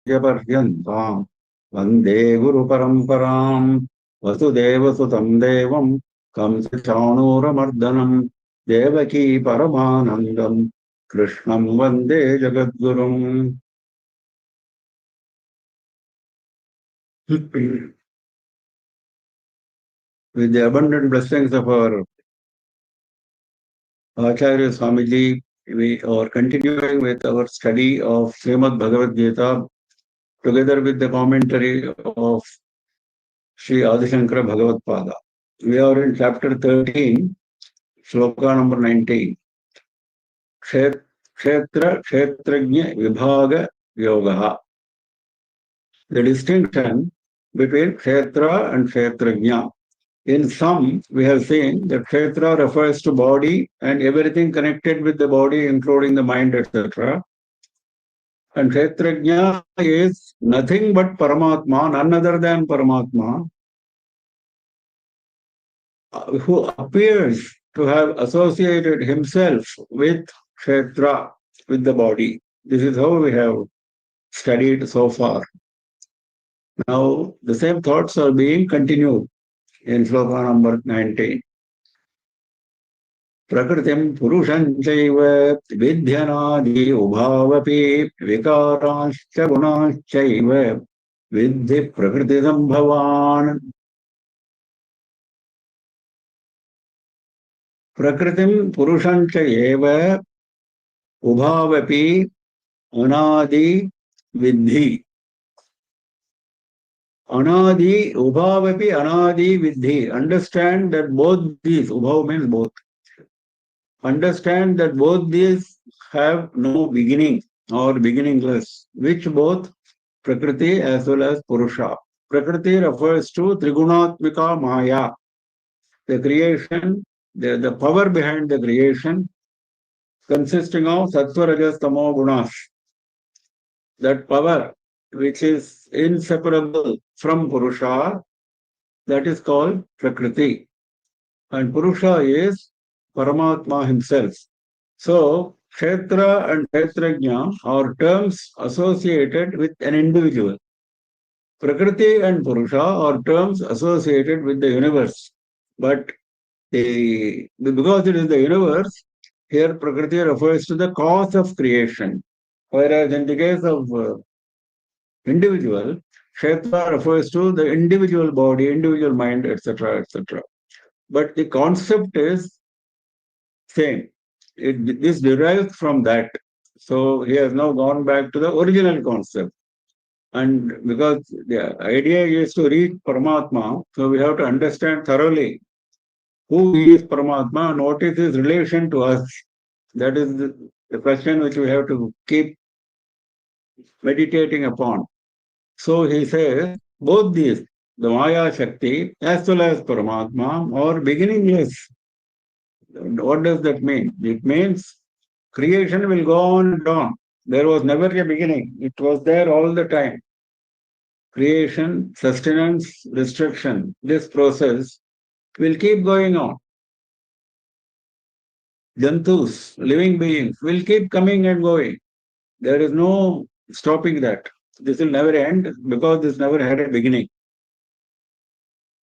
पर्यन्ताम् वन्दे गुरुपरम्पराम् वसुदेवसुतं देवम् कंसचाणूरमर्दनम् देवकी परमानन्दम् कृष्णम् वन्दे जगद्गुरुम्. With the abundant blessings of our Acharya Swamiji, we are continuing with our study of Srimad Bhagavad Gita together with the commentary of Sri Adi Shankara Bhagavad Pada. We are in chapter 13, shloka number 19. Kshetra Kshetrajna Vibhaga Yogaha. The distinction between Kshetra and Kshetrajna. In some, we have seen that Kshetra refers to body and everything connected with the body, including the mind, etc. And Kshetrajna is nothing but Paramatma, none other than Paramatma, who appears to have associated himself with Kshetra, with the body. This is how we have studied so far. Now, the same thoughts are being continued in sloka number 19. Prakritim purusham chaiva vidhyanaadi ubhavapi vikaranshcha gunanshchaiva vidhi prakriti sambhavan. Prakritim purusham chaiva ubhavapi anadi vidhi. Anadi, ubhavapi anadi vidhi. Understand that both these, ubhav means both. Understand that both these have no beginning or beginningless, which both Prakriti as well as Purusha. Prakriti refers to Trigunatmika Maya, the creation, the power behind the creation, consisting of Sattva, Rajas, Tamo Gunas. That power, which is inseparable from Purusha, that is called Prakriti. And Purusha is Paramatma himself. So, Kshetra and Kshetrajna are terms associated with an individual. Prakriti and Purusha are terms associated with the universe. But because it is the universe, here Prakriti refers to the cause of creation. Whereas in the case of individual, Kshetra refers to the individual body, individual mind, etc., etc. But the concept is same. This derives from that. So he has now gone back to the original concept. And because the idea is to reach Paramatma, so we have to understand thoroughly who is Paramatma and what is his relation to us. That is the question which we have to keep meditating upon. So he says, both these, the Maya Shakti as well as Paramatma, are beginningless. What does that mean? It means creation will go on and on. There was never a beginning. It was there all the time. Creation, sustenance, destruction, this process will keep going on. Jantus, living beings, will keep coming and going. There is no stopping that. This will never end because this never had a beginning.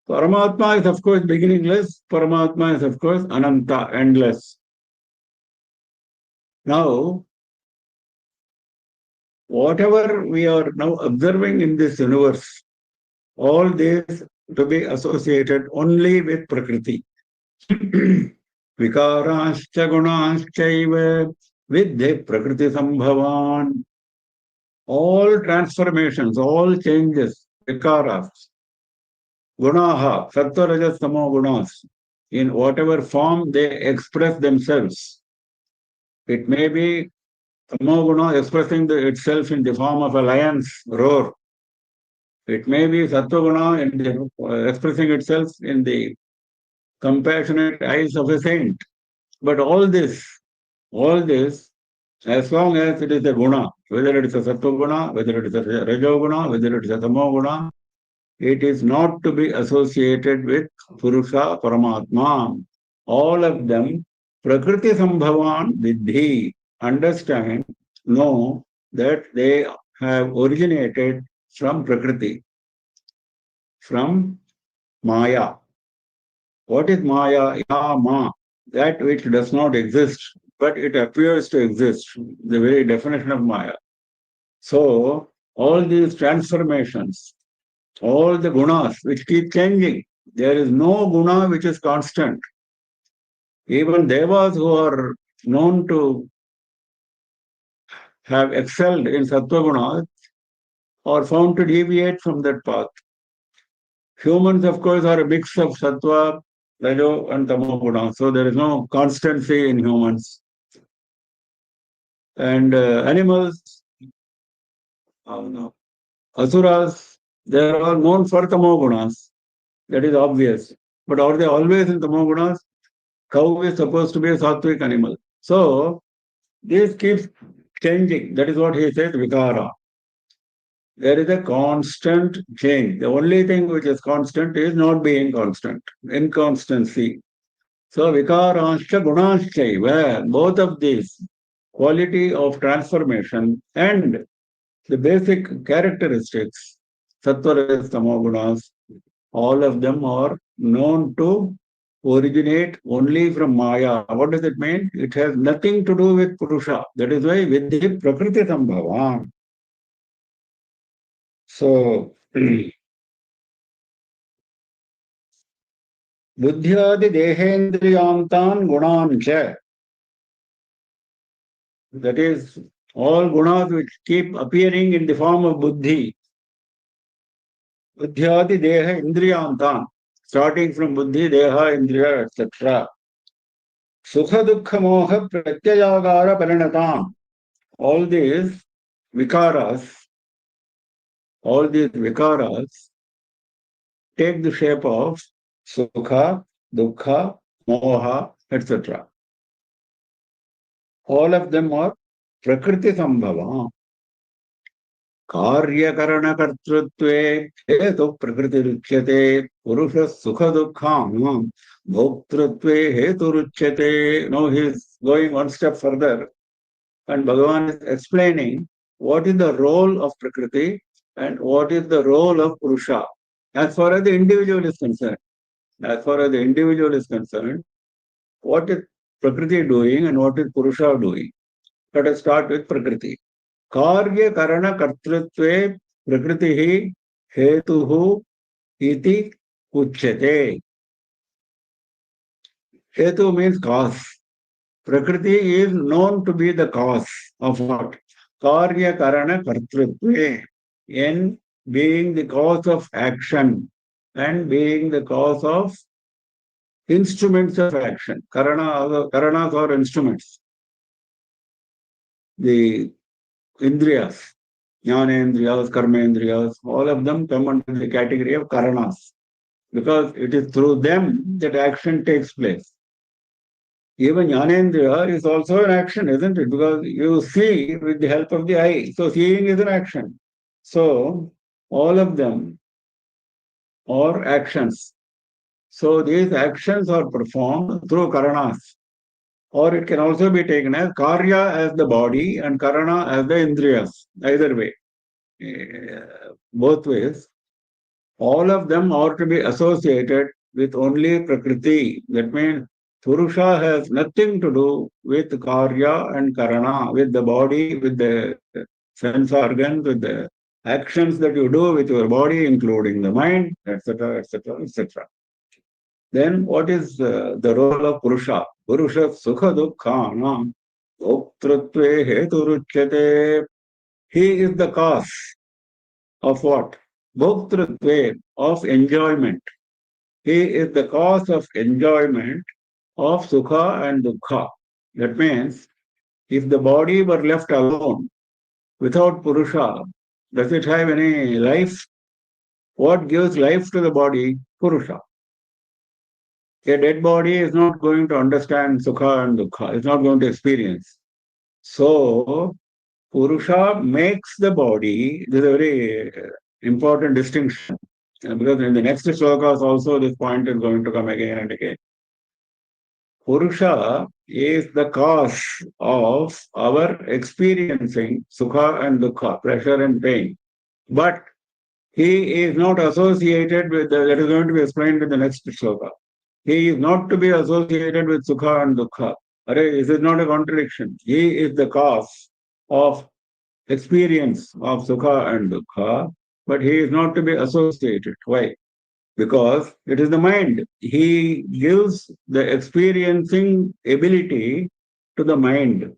Paramatma is of course beginningless. Paramatma is of course ananta, endless. Now, whatever we are now observing in this universe, all this to be associated only with Prakriti. Vikaranscha gunanschaiva vidhe Prakriti sambhavan. All transformations, all changes, vikaras, gunaha, sattva, rajas, tamo gunas, in whatever form they express themselves. It may be tamo guna expressing itself in the form of a lion's roar. It may be sattva guna expressing itself in the compassionate eyes of a saint. But all this, as long as it is a guna, whether it is a sattva guna, whether it is a rajo guna, whether it is a tamo guna, it is not to be associated with Purusha Paramatma. All of them, Prakriti Sambhavan Vidhi, understand, know that they have originated from Prakriti, from Maya. What is Maya? Ya Ma, that which does not exist, but it appears to exist, the very definition of Maya. So, all these transformations, all the gunas which keep changing, there is no guna which is constant. Even devas who are known to have excelled in sattva guna are found to deviate from that path. Humans, of course, are a mix of sattva, rajo, and tamo guna. So there is no constancy in humans. And animals, no, asuras, they are all known for tamo gunas. That is obvious. But are they always in tamo gunas? Cow is supposed to be a sattvic animal. So this keeps changing. That is what he says, vikara. There is a constant change. The only thing which is constant is not being constant, inconstancy. So vikaranscha gunascha, where both of these quality of transformation and the basic characteristics, sattva, tamo gunas, all of them are known to originate only from Maya. What does it mean? It has nothing to do with Purusha. That is why Vidhi Prakriti Sambhavam. So, Buddhyadi Dehendriyantan Gunancha. That is, all gunas which keep appearing in the form of Buddhi. Buddhyadi Deha Indriyantan. Starting from Buddhi, Deha, Indriya, etc. Sukha Dukkha Moha Pratyayagara Parinatam. All these vikaras, take the shape of sukha, dukkha, moha, etc. All of them are prakriti sambhava. Karyakarana kartrutve hetu prakriti ruchyate purusha sukha dukkham bhoktrutve hetu ruchyate. Now he is going one step further and Bhagavan is explaining what is the role of prakriti and what is the role of purusha as far as the individual is concerned. As far as the individual is concerned, what is prakriti doing and what is purusha doing? Let us start with prakriti. Karya karana kartrutve prakritihi hetuhu iti uchyate. Hetu means cause. Prakriti is known to be the cause of what? Karya karana kartrutve. In being the cause of action and being the cause of instruments of action. Karanas are instruments. The indriyas, jnanendriyas, karmendriyas, all of them come under the category of karanas because it is through them that action takes place. Even jnanendriya is also an action, isn't it? Because you see with the help of the eye. So seeing is an action. So all of them are actions. So these actions are performed through karanas. Or it can also be taken as karya as the body and karana as the indriyas. Either way, both ways. All of them are to be associated with only prakriti. That means purusha has nothing to do with karya and karana, with the body, with the sense organs, with the actions that you do with your body, including the mind, etc., etc., etc. Then what is the role of Purusha? Purusha Sukha Dukkhana Bhoktrutve Heturuchyate. He is the cause of what? Bhoktrutve, of enjoyment. He is the cause of enjoyment of Sukha and Dukkha. That means, if the body were left alone without Purusha, does it have any life? What gives life to the body? Purusha. A dead body is not going to understand Sukha and Dukkha. It's not going to experience. So, Purusha makes the body, this is a very important distinction. Because in the next slokas also this point is going to come again and again. Purusha is the cause of our experiencing sukha and dukkha, pleasure and pain. But he is not associated with, that is going to be explained in the next sloka. He is not to be associated with sukha and dukkha. This is not a contradiction. He is the cause of experience of sukha and dukkha, but he is not to be associated. Why? Because it is the mind. He gives the experiencing ability to the mind.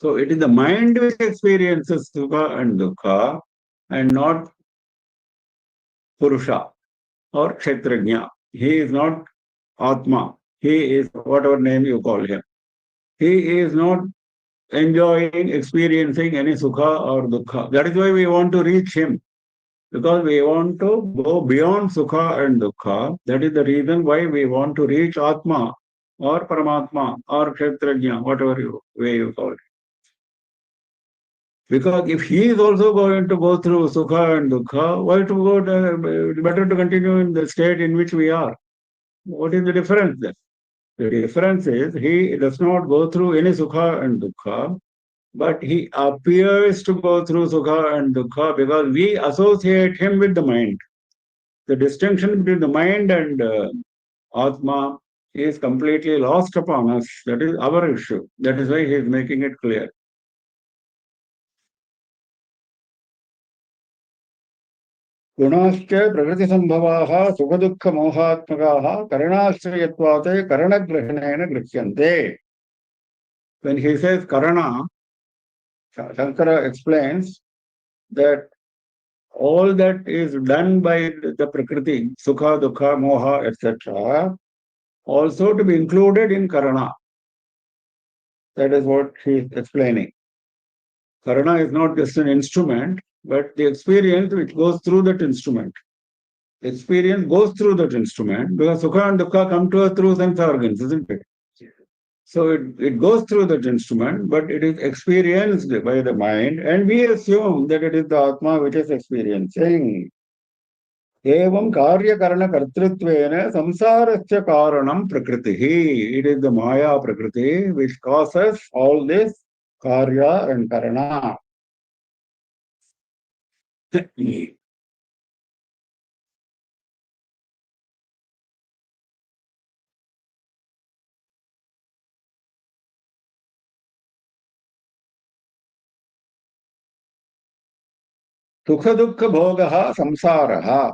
So it is the mind which experiences sukha and dukkha and not Purusha or Kshetrajna. He is not Atma. He is whatever name you call him. He is not enjoying, experiencing any sukha or dukkha. That is why we want to reach him. Because we want to go beyond sukha and dukkha. That is the reason why we want to reach Atma or Paramatma or Kshetrajna, whatever way you call it. Because if he is also going to go through sukha and dukkha, why to go, better to continue in the state in which we are. What is the difference then? The difference is he does not go through any sukha and dukkha, but he appears to go through sukha and dukkha because we associate him with the mind. The distinction between the mind and Atma is completely lost upon us. That is our issue. That is why he is making it clear. गुणाश्च प्रकृतिसम्भवाः सुखदुःखमोहात्मकाः करणाश्रयत्वात् करणग्रहणेन गृह्यन्ते. When he says karana, Shankara explains that all that is done by the Prakriti, Sukha, Dukkha, Moha, etc., also to be included in Karana. That is what he is explaining. Karana is not just an instrument, but the experience which goes through that instrument. Experience goes through that instrument because Sukha and Dukkha come to us through sense organs, isn't it? So it goes through that instrument, but it is experienced by the mind, and we assume that it is the Atma which is experiencing. एवं कार्यकरणकर्तृत्वेन संसारस्य कारणं प्रकृतिः. It is the Maya Prakriti which causes all this karya and karana. सुखदुःखभोगः संसारः.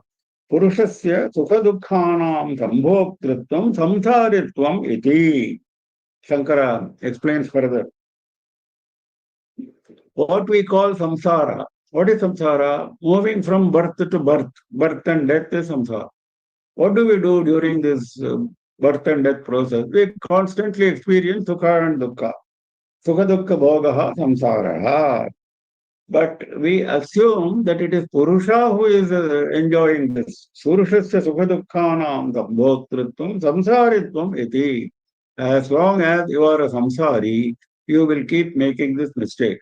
पुरुषस्य सुखदुःखानां संभोक्तृत्वं संसारित्वम् इति. Shankara explains further. What we call samsara. What is samsara? Moving from birth to birth. Birth and death is samsara. What do we do during this birth and death process? We constantly experience sukha and dukkha. Sukha dukkha bhogaha samsaraha. But we assume that it is Purusha who is enjoying this. Surushasya sukha dukkhanam sambhoktritvam samsaritvam iti. As long as you are a samsari, you will keep making this mistake.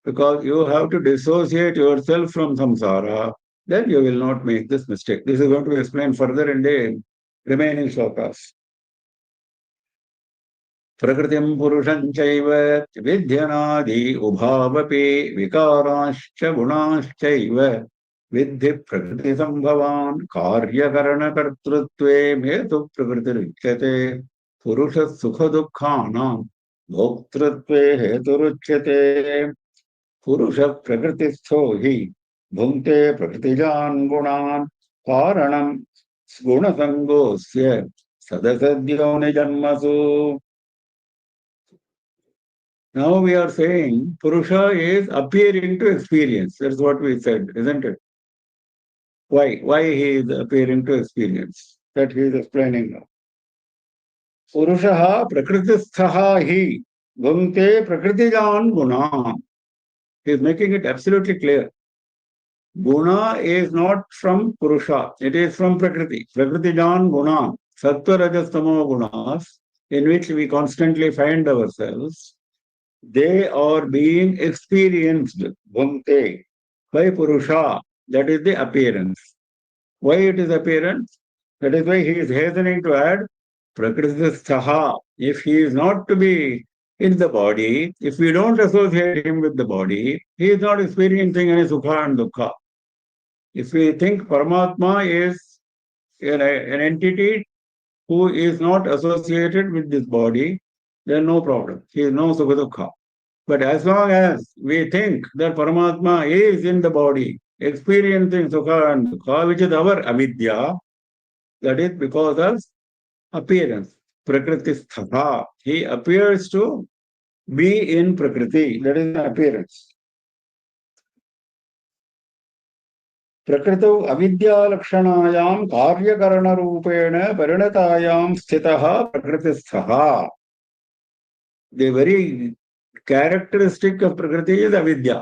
Because you have to dissociate yourself from samsara, then you will not make this mistake. This is going to be explained further in the remaining slokas. Prakritim purusham chaiva vidyanaadi ubhavapi vikaraschcha gunaschaiva vidhi prakriti sambhavan karya karana kartrutve metu prakriti richyate purusha sukha dukkhanam bhoktrutve heturuchyate. पुरुष प्रकृतिस्थो हि भुंक्ते प्रकृतिजान् गुणान् कारणं गुणसंगोस्य सदसद्योनिजन्मसु. Now we are saying Purusha is appearing to experience. That's what we said, isn't it? Why? Why he is appearing to experience? That he is explaining now. Purushaha prakritisthaha hi bhunte prakritijan gunam. He is making it absolutely clear. Guna is not from Purusha, it is from Prakriti. Prakritijan guna, Sattva Rajas Tamo gunas, in which we constantly find ourselves, they are being experienced, bhunte, by Purusha. That is the appearance. Why it is appearance? That is why he is hastening to add Prakriti Saha. If he is not to be in the body, if we don't associate him with the body, he is not experiencing any sukha and dukkha. If we think Paramatma is an entity who is not associated with this body, then no problem. He is no sukha dukkha. But as long as we think that Paramatma is in the body, experiencing sukha and dukkha, which is our avidya, that is because of appearance. Prakriti sthatha. He appears to be in Prakriti. That is an appearance. प्रकृतौ अविद्यालक्षणायां कार्यकरणरूपेण परिणतायां स्थितः प्रकृतिस्थः. The very characteristic of Prakriti is avidya.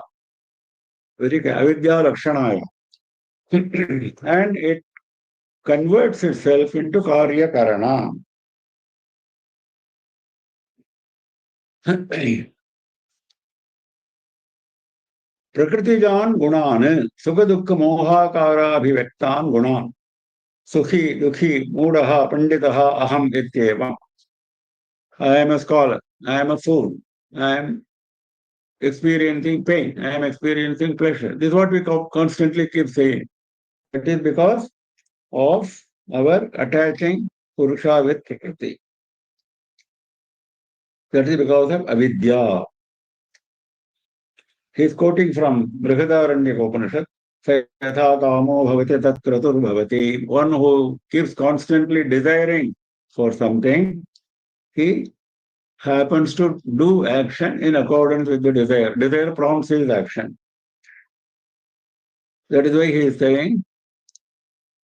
Very avidya lakshanaya. And it converts itself into karya karana. प्रकृतिजान गुणान सुख दुख मोहाकाराभिव्यक्तान गुणान सुखी दुखी मूढ़ः पंडितः अहम इत्येवम्. I am a scholar, I am a fool, I am experiencing pain, I am experiencing pleasure. This is what we constantly keep saying. It is because of our attaching Purusha with Prakriti. That is because of avidya. He is quoting from Brihadaranyaka Upanishad. Yatha kamo bhavati tat kratur bhavati. One who keeps constantly desiring for something, he happens to do action in accordance with the desire. Desire prompts his action. That is why he is saying,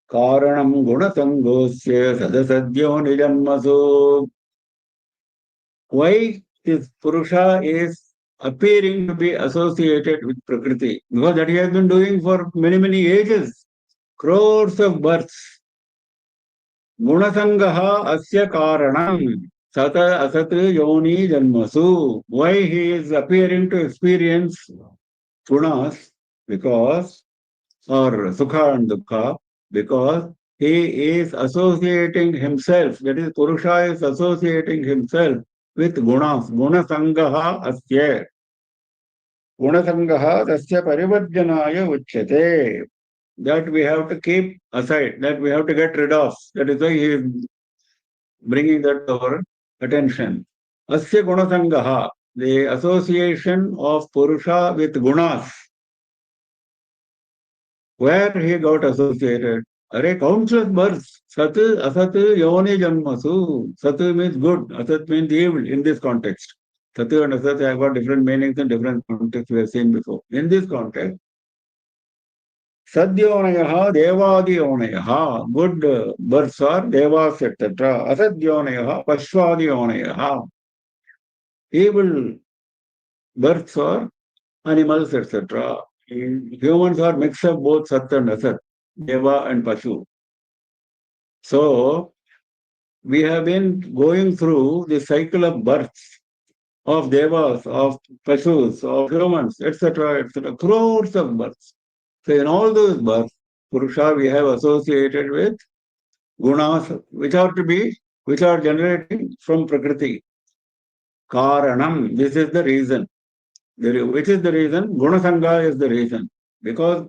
Karanam gunasangosya sadasadyo nijanmasu. Why this Purusha is appearing to be associated with Prakriti? Because that he has been doing for many, many ages, crores of births. Gunasangaha asya karanam sata asat yoni janmasu. Why he is appearing to experience gunas? Because, or sukha and dukkha, because he is associating himself, that is, Purusha is associating himself with gunas. Gunasangaha asya. Gunasangaha tasya parivajjanaya uchyate. That we have to keep aside, that we have to get rid of. That is why he is bringing that to our attention. Asya gunasangaha, the association of Purusha with gunas. Where he got associated? Are countless births. Sat, asat, yoni janmasu. Sat means good, asat means evil in this context. Sat and asat have got different meanings in different contexts we have seen before. In this context, Sadyonayaha, Devadiyonayaha, good births are Devas, etc. Asadyonayaha, Pashvadiyonayaha, evil births are animals, etc. Humans are mix of both Sat and Asat, Deva and Pashu. So, we have been going through the cycle of births of Devas, of Pashus, of humans, etc., etc., crores of births. So, in all those births, Purusha we have associated with gunas, which are generating from Prakriti. Karanam, this is the reason. Which is the reason? Gunasanga is the reason. Because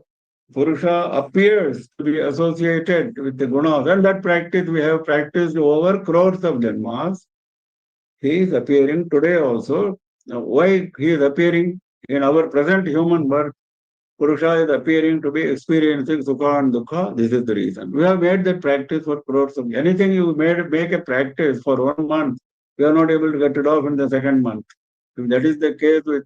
Purusha appears to be associated with the gunas, and that practice we have practiced over crores of janmas. He is appearing today also. Now, why he is appearing in our present human birth? Purusha is appearing to be experiencing sukha and dukkha. This is the reason. We have made that practice for crores of anything you make a practice for 1 month, you are not able to get it off in the second month. If that is the case with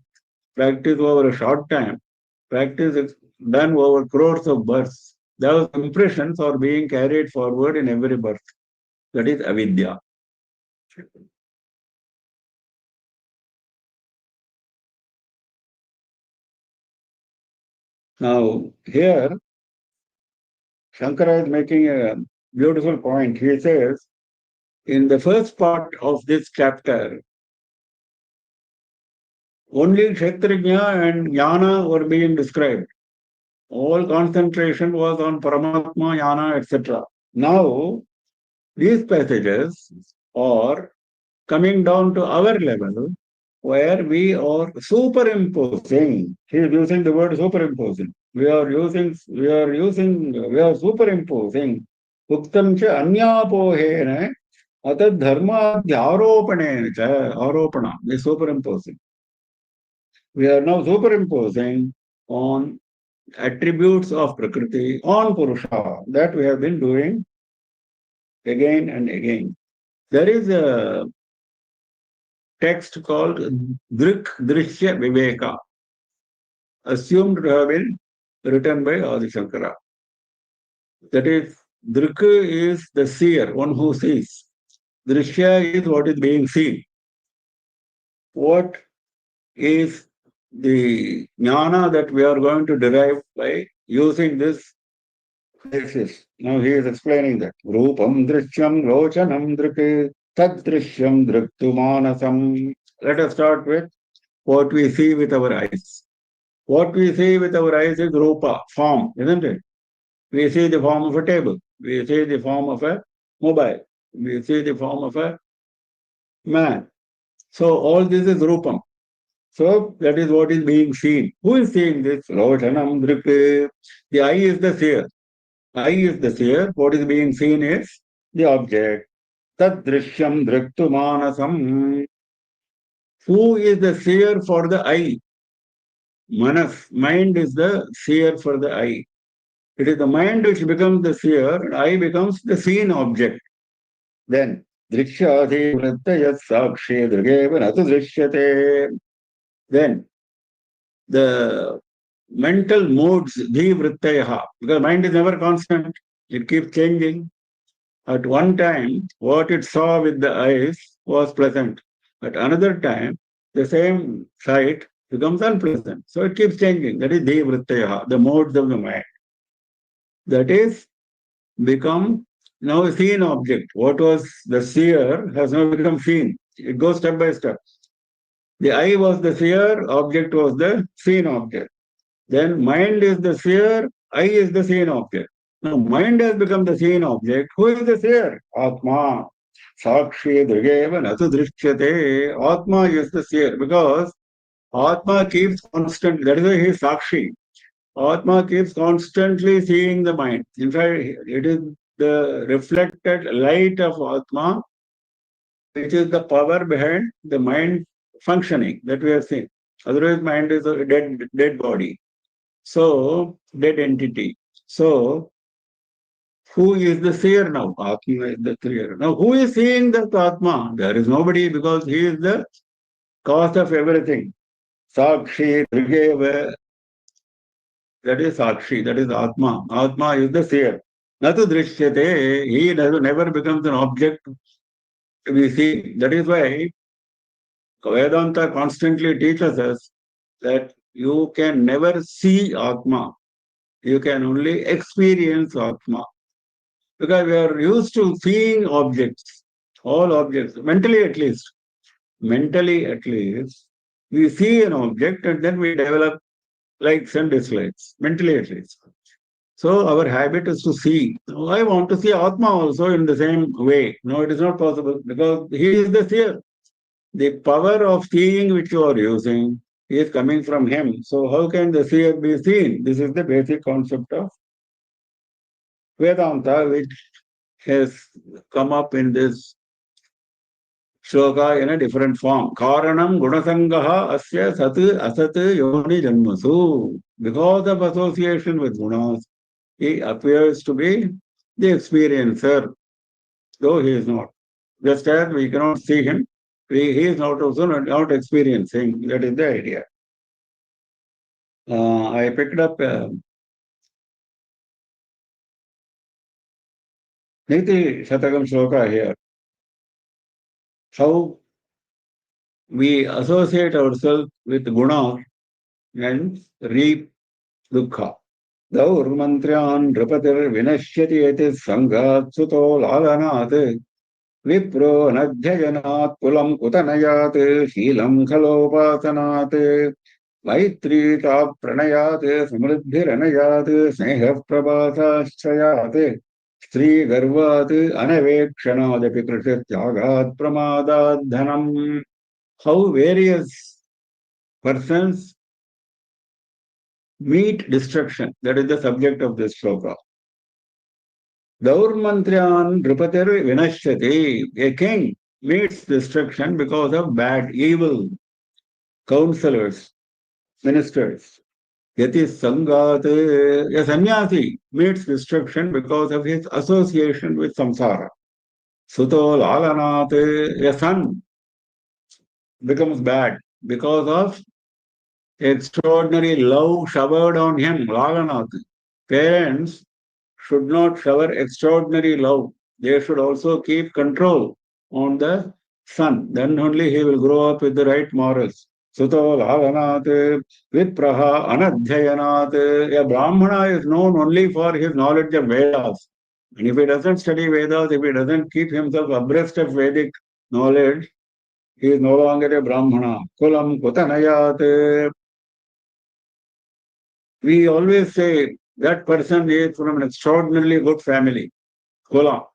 practice over a short time, practice is done over crores of births. Those impressions are being carried forward in every birth. That is avidya. Now, here, Shankara is making a beautiful point. He says, in the first part of this chapter, only Kshetrajna and Jnana were being described. All concentration was on Paramatma, Jnana, etc. Now, these passages are coming down to our level where we are superimposing. He is using the word superimposing. We are superimposing. Uktam cha anyapohena atad dharmadhyaropanena cha aropana. We are superimposing. We are now superimposing on attributes of Prakriti on Purusha. That we have been doing again and again. There is a text called Drik Drishya Viveka, assumed to have been written by Adi Shankara. That is, Drik is the seer, one who sees. Drishya is what is being seen. What is the jnana that we are going to derive by using this basis? Now he is explaining that. Rupam Drishyam Lochanam Drik Tadrishyam Driktu Manasam. Let us start with what we see with our eyes. What we see with our eyes is rupa, form, isn't it? We see the form of a table. We see the form of a mobile. We see the form of a man. So all this is rupam. So that is what is being seen. Who is seeing this? Lochanam Drik. The eye is the seer. Eye is the seer. What is being seen is the object. Tad drishyam driktu manasam. Who is the seer for the eye? Manas, mind is the seer for the eye. It is the mind which becomes the seer, and eye becomes the seen object. Then, Drikshati Vrittayat Sakshi Drigeva Natu Drishyate. Then, the mental moods, Dhivrittayaha, because mind is never constant, it keeps changing. At one time, what it saw with the eyes was pleasant. At another time, the same sight becomes unpleasant. So it keeps changing. That is Dhivrittayaha, the modes of the mind. That is become now a seen object. What was the seer has now become seen. It goes step by step. The eye was the seer, object was the seen object. Then mind is the seer, eye is the seen object. Now mind has become the seen object. Who is the seer? Atma. Sakshi Drigeva Natu Drishyate. Atma is the seer because Atma keeps constant. That is why he is Sakshi. Atma keeps constantly seeing the mind. In fact, it is the reflected light of Atma, which is the power behind the mind functioning that we have seen. Otherwise, mind is a dead body. So, dead entity. So, who is the seer now? Atma is the seer. Now, who is seeing that Atma? There is nobody because he is the cause of everything. Sakshi, Drigeva, that is Sakshi, that is Atma. Atma is the seer. Natu Drishyate, he never becomes an object to be seen. That is why Vedanta constantly teaches us that you can never see Atma. You can only experience Atma. Because we are used to seeing objects, all objects, mentally at least. Mentally at least, we see an object and then we develop likes and dislikes, mentally at least. So our habit is to see. I want to see Atma also in the same way. No, it is not possible because he is the seer. The power of seeing which you are using is coming from him. So how can the seer be seen? This is the basic concept of Vedanta, which has come up in this shloka in a different form. Karanam gunasangaha asya sat asat yoni janmasu. Because of association with gunas, he appears to be the experiencer, though he is not. Just as we cannot see him, he is not also not experiencing. That is the idea. I picked up Niti Shatakam Shloka here. How we associate ourselves with guna and reap dukkha. Daurmantryan Drapatir Vinashyati Eti Sangat Suto Lalanat Vipro Anadhyayanat Pulam Kutanayat Shilam Khalopasanat Maitrita Pranayat Samriddhiranayat Sneha Prabhasashayat Garvat Anavekshanaadapi Krishyatyagat Pramadad Dhanam. How various persons meet destruction. That is the subject of this sloka. Daurmantriyan Nripatir Vinashyati. A king meets destruction because of bad, evil counselors, ministers. Yati Sangat, a sannyasi meets destruction because of his association with samsara. Suto Lalanat, a son becomes bad because of extraordinary love showered on him. Lalanat. Parents should not shower extraordinary love. They should also keep control on the son. Then only he will grow up with the right morals. Suto Lalanat, Vipraha Anadhyayanat. A Brahmana is known only for his knowledge of Vedas. And if he doesn't study Vedas, if he doesn't keep himself abreast of Vedic knowledge, he is no longer a Brahmana. Kulam Kutanayat. We always say that person is from an extraordinarily good family. Kula.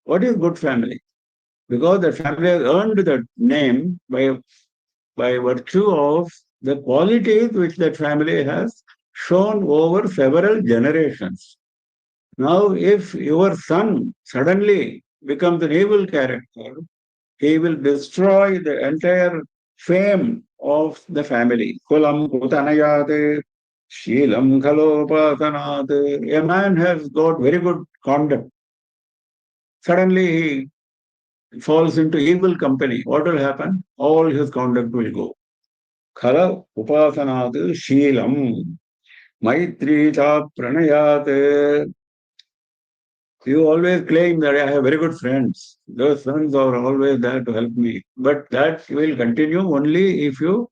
What is good family? Because the family has earned that name by virtue of the qualities which that family has shown over several generations. Now, if your son suddenly becomes an evil character, he will destroy the entire fame of the family. Kulam kutanayate, shilam khalopasanate. A man has got very good conduct. Suddenly he falls into evil company. What will happen? All his conduct will go. Khala upasanat shilam. Maitri cha pranayat. You always claim that I have very good friends. Those friends are always there to help me. But that will continue only if you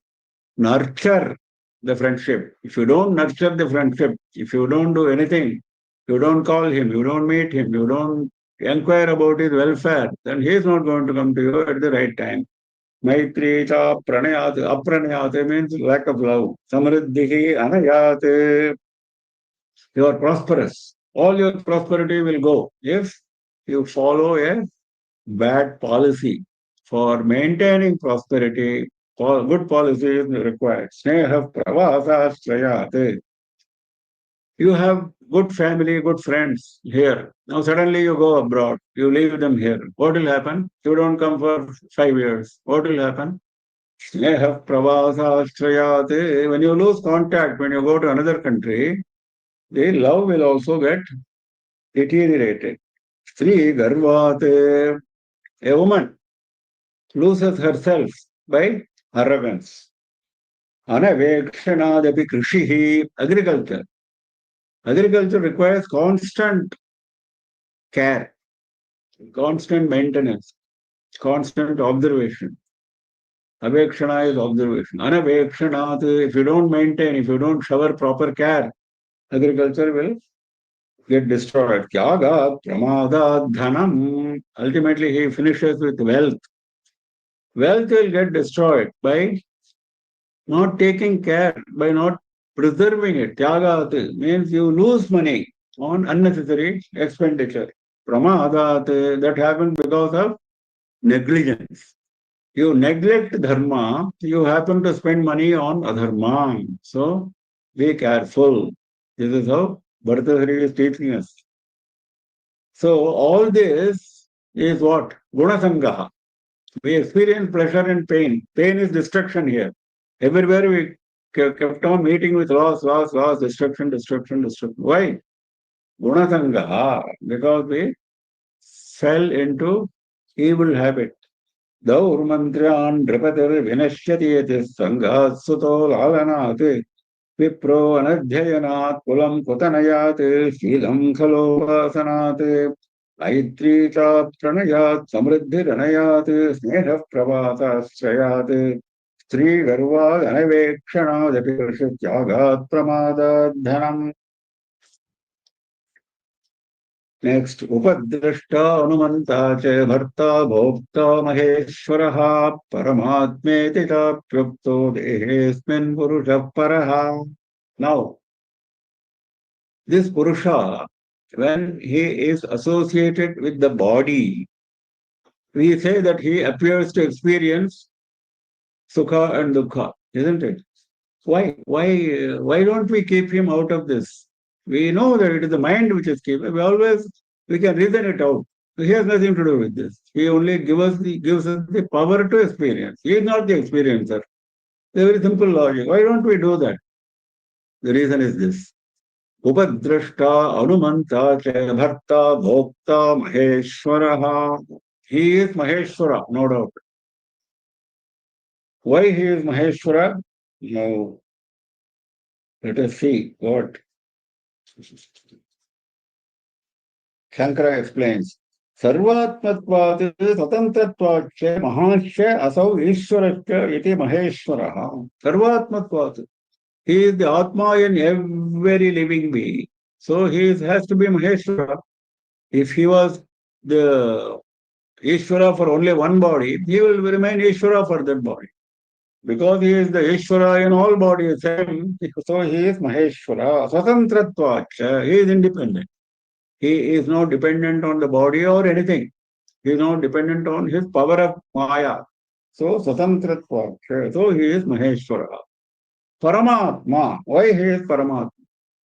nurture the friendship. If you don't nurture the friendship, if you don't do anything, you don't call him, you don't meet him, you don't inquire about his welfare, then he is not going to come to you at the right time. Maitri cha pranayat, apranayat means lack of love. Samriddhihi anayat, you are prosperous. All your prosperity will go if you follow a bad policy. For maintaining prosperity, good policy is required. Sneha pravasa strayate. You have good family, good friends here. Now suddenly you go abroad, you leave them here. What will happen? You don't come for 5 years. What will happen? Sneha pravasa strayate. When you lose contact, when you go to another country, the love will also get deteriorated. Sri Garvat, a woman loses herself by arrogance. Anavekshanaadapi krishihi, agriculture. Agriculture requires constant care, constant maintenance, constant observation. Avekshana is observation. Anavekshanat, if you don't maintain, if you don't shower proper care, agriculture will get destroyed. Tyaga, pramada, dhanam. Ultimately, he finishes with wealth. Wealth will get destroyed by not taking care, by not preserving it. Tyagat means you lose money on unnecessary expenditure. Pramadat, that happens because of negligence. You neglect dharma, you happen to spend money on adharma. So be careful. This is how Bhartahari is teaching us. So all this is what? Gunasangaha. We experience pleasure and pain. Pain is destruction here. Everywhere we kept on meeting with loss, destruction. Why? Gunasangaha. Because we fell into evil habit. Daurmantriyan Nripatir Vinashyati Yati Sanghat Suto Lalanat Vipro Anadhyayanat Kulam Kutanayat Shilam Khalovasanat Maitri cha pranayat samriddhiranayat sneha pravasashrayat Sri Garvad Anavekshanaadapi Krishyatyagat Pramadad Dhanam. Next, Upadrashta Anumanta Cha Bharta Bhokta Maheshwaraha Paramatmeti Tapyukto Dehesmin Purusha Paraha. Now, this Purusha when he is associated with the body, we say that he appears to experience sukha and dukkha, isn't it? Why don't we keep him out of this? We know that it is the mind which is keeping. We can reason it out. He has nothing to do with this. He only gives us the power to experience. He is not the experiencer. It's a very simple logic. Why don't we do that? The reason is this. Upadrashta Anumanta cha Bharta Bhokta Maheshwaraha. He is Maheshwara, no doubt. Why he is Maheshwara? Now, let us see what Shankara explains. Sarvatmatvat Swatantratvat Mahasya Asau Ishwarasya iti Maheshwaraha. Sarvatmatvat. He is the Atma in every living being. So has to be Maheshwara. If he was the Ishvara for only one body, he will remain Ishvara for that body. Because he is the Ishvara in all bodies, so he is Maheshwara. Swatantratvacha, he is independent. He is not dependent on the body or anything. He is not dependent on his power of Maya. So Swatantratvacha, so he is Maheshwara. Paramatma, why he is Paramatma?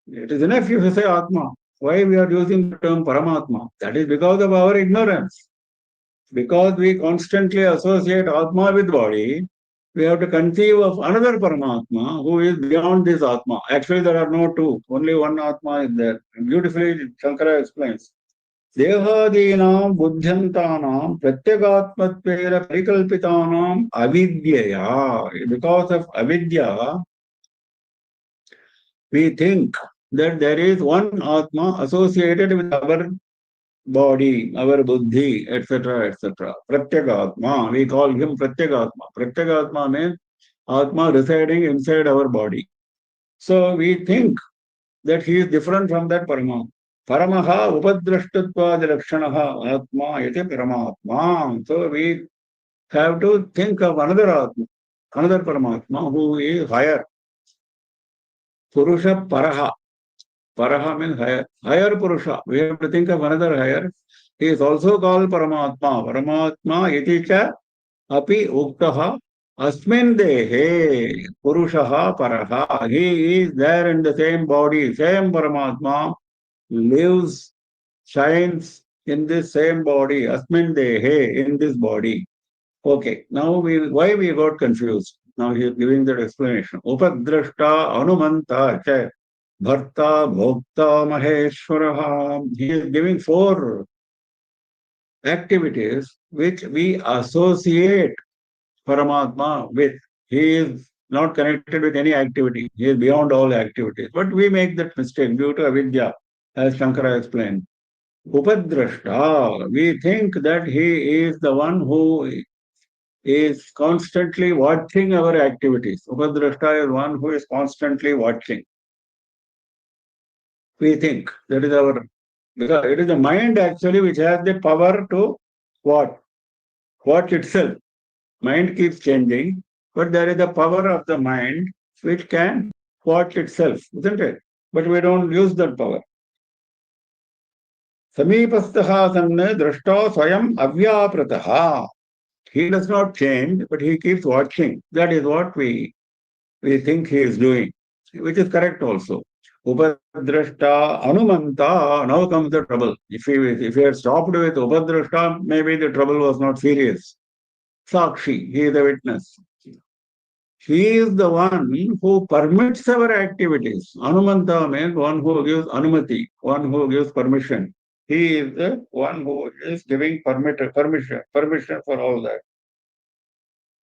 It is enough if you say Atma. Why we are using the term Paramatma? That is because of our ignorance. Because we constantly associate Atma with body, we have to conceive of another Paramatma who is beyond this Atma. Actually, there are no two, only one Atma is there. Beautifully, Shankara explains. Dehadinam buddhantanam pratyagatmatvera parikalpitanam avidyaya. Because of avidya, we think that there is one Atma associated with our body, our buddhi, etc., etc. Pratyagatma, we call him Pratyagatma. Pratyagatma means Atma residing inside our body. So we think that he is different from that Parama. Paramaha upadrashtatva lakshanaha Atma iti Paramatma. So we have to think of another Atma, another Paramatma who is higher. Purusha Paraha. Paraha means higher. Higher Purusha. We have to think of another higher. He is also called Paramatma. Paramatma iti cha api uktaha asmin dehe Purushaha Paraha. He is there in the same body, same Paramatma, lives, shines in this same body, asmin dehe, in this body. Okay, now why we got confused? Now he is giving that explanation. Upadrashta Anumanta cha Bharta Bhokta Maheshwaraha. He is giving four activities which we associate Paramatma with. He is not connected with any activity. He is beyond all activities. But we make that mistake due to avidya, as Shankara explained. Upadrashta, we think that he is the one who is constantly watching our activities. Upadrashta is one who is constantly watching. We think that is our, because it is the mind actually which has the power to what? Watch itself. Mind keeps changing, but there is a power of the mind which can watch itself, isn't it? But we don't use that power. Samipastha sanna drashta swayam avyapratah. He does not change, but he keeps watching. That is what we think he is doing, which is correct also. Upadrashta Anumanta, now comes the trouble. If he had stopped with Upadrashta, maybe the trouble was not serious. Sakshi, he is a witness. He is the one who permits our activities. Anumanta means one who gives anumati, one who gives permission. He is the one who is giving permission for all that.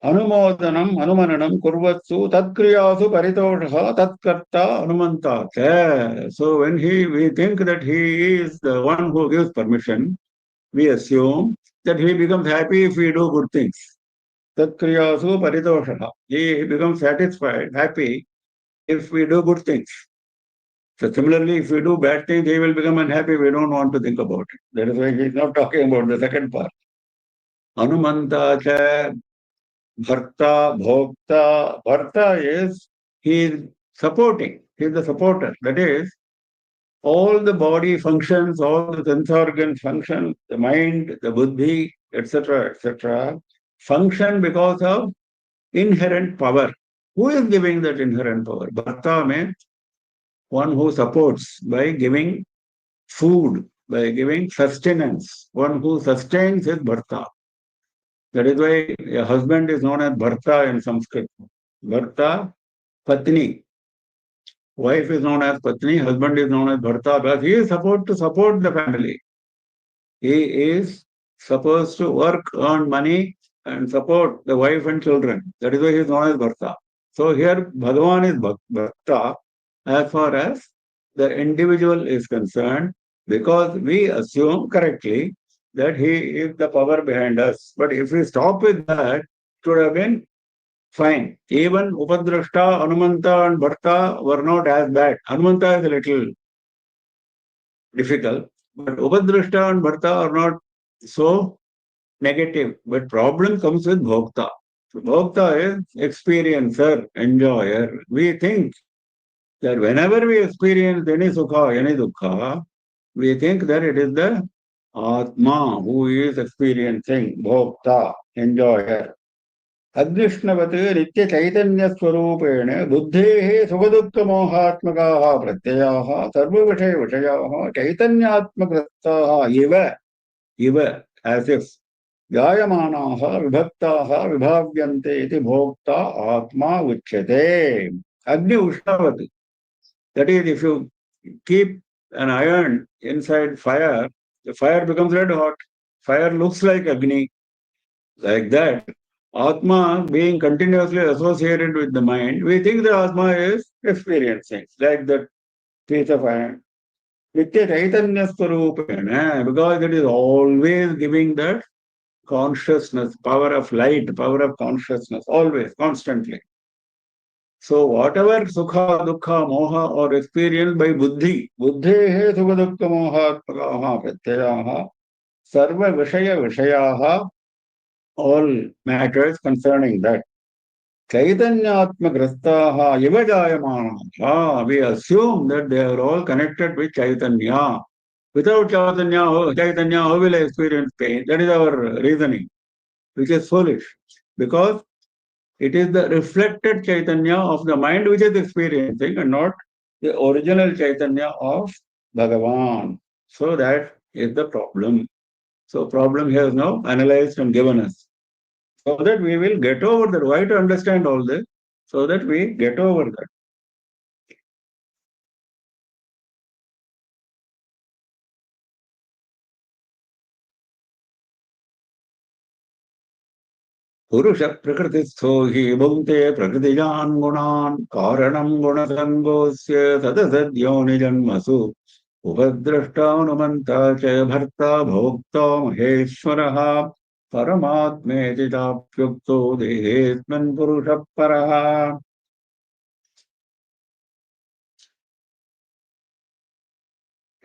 Anumodanam, anumananam, kurvatsu, tatkriyasu paritosha, tatkarta, anumanta. So when we think that he is the one who gives permission, we assume that he becomes happy if we do good things. Tatkriyasu paritosha. He becomes satisfied, happy if we do good things. So similarly, if we do bad things, he will become unhappy. We don't want to think about it. That is why he is not talking about the second part. Anumanta cha. Bharta, Bhokta. Bharta is, he is supporting. He is the supporter. That is, all the body functions, all the sense organs function, the mind, the buddhi, etc., function because of inherent power. Who is giving that inherent power? Bharta means one who supports by giving food, by giving sustenance. One who sustains is Bharta. That is why a husband is known as Bharta in Sanskrit. Bharta, Patni. Wife is known as Patni, husband is known as Bharta, but he is supposed to support the family. He is supposed to work, earn money, and support the wife and children. That is why he is known as Bharta. So here Bhagavan is Bharta as far as the individual is concerned, because we assume correctly that he is the power behind us. But if we stop with that, it would have been fine. Even Upadrashta, Anumanta, and Bharta were not as bad. Anumanta is a little difficult, but Upadrashta and Bharta are not so negative. But problem comes with Bhokta. Bhokta is experiencer, enjoyer. We think that whenever we experience any sukha, any dukkha, we think that it is the Atma who is experiencing, Bhokta, enjoyer. अदृष्णवत् नित्य चैतन्य स्वरूपेण बुद्धेः सुखदुःखमोहात्मकाः प्रत्ययाः सर्वविषय विषयाः चैतन्यात्मग्रस्ताः इव as if जायमानाः विभक्ताः विभाव्यन्ते इति भोक्ता आत्मा उच्यते. अग्नि उष्णवत्, that is, if you keep an iron inside fire, the fire becomes red hot. Fire looks like Agni. Like that, Atma being continuously associated with the mind, we think the Atma is experiencing, like that piece of iron. Nitya Chaitanya Swarupena, because it is always giving that consciousness, power of light, power of consciousness, always, constantly. So whatever sukha, dukkha, moha or experienced by buddhi, buddhehe sukha dukkha moha atmakaha pratyayaha, sarva vishaya vishayaha, all matters concerning that. Chaitanyatmagrastaha iva jayamanaha. We assume that they are all connected with Chaitanya. Without Chaitanya, how will I experience pain? That is our reasoning, which is foolish. Because it is the reflected Chaitanya of the mind which is experiencing and not the original Chaitanya of Bhagavan. So that is the problem. So problem he has now analyzed and given us. So that we will get over that. Why to understand all this? So that we get over that. पुरुष प्रकृतिस्थो हि भुङ्क्ते प्रकृतिजान् गुणान् कारणं गुणसङ्गोऽस्य सदसद्योनिजन्मसु उपद्रष्टानुमन्ता च भर्ता भोक्ता महेश्वरः परमात्मेति चाप्युक्तो देहेऽस्मिन् पुरुषः परः.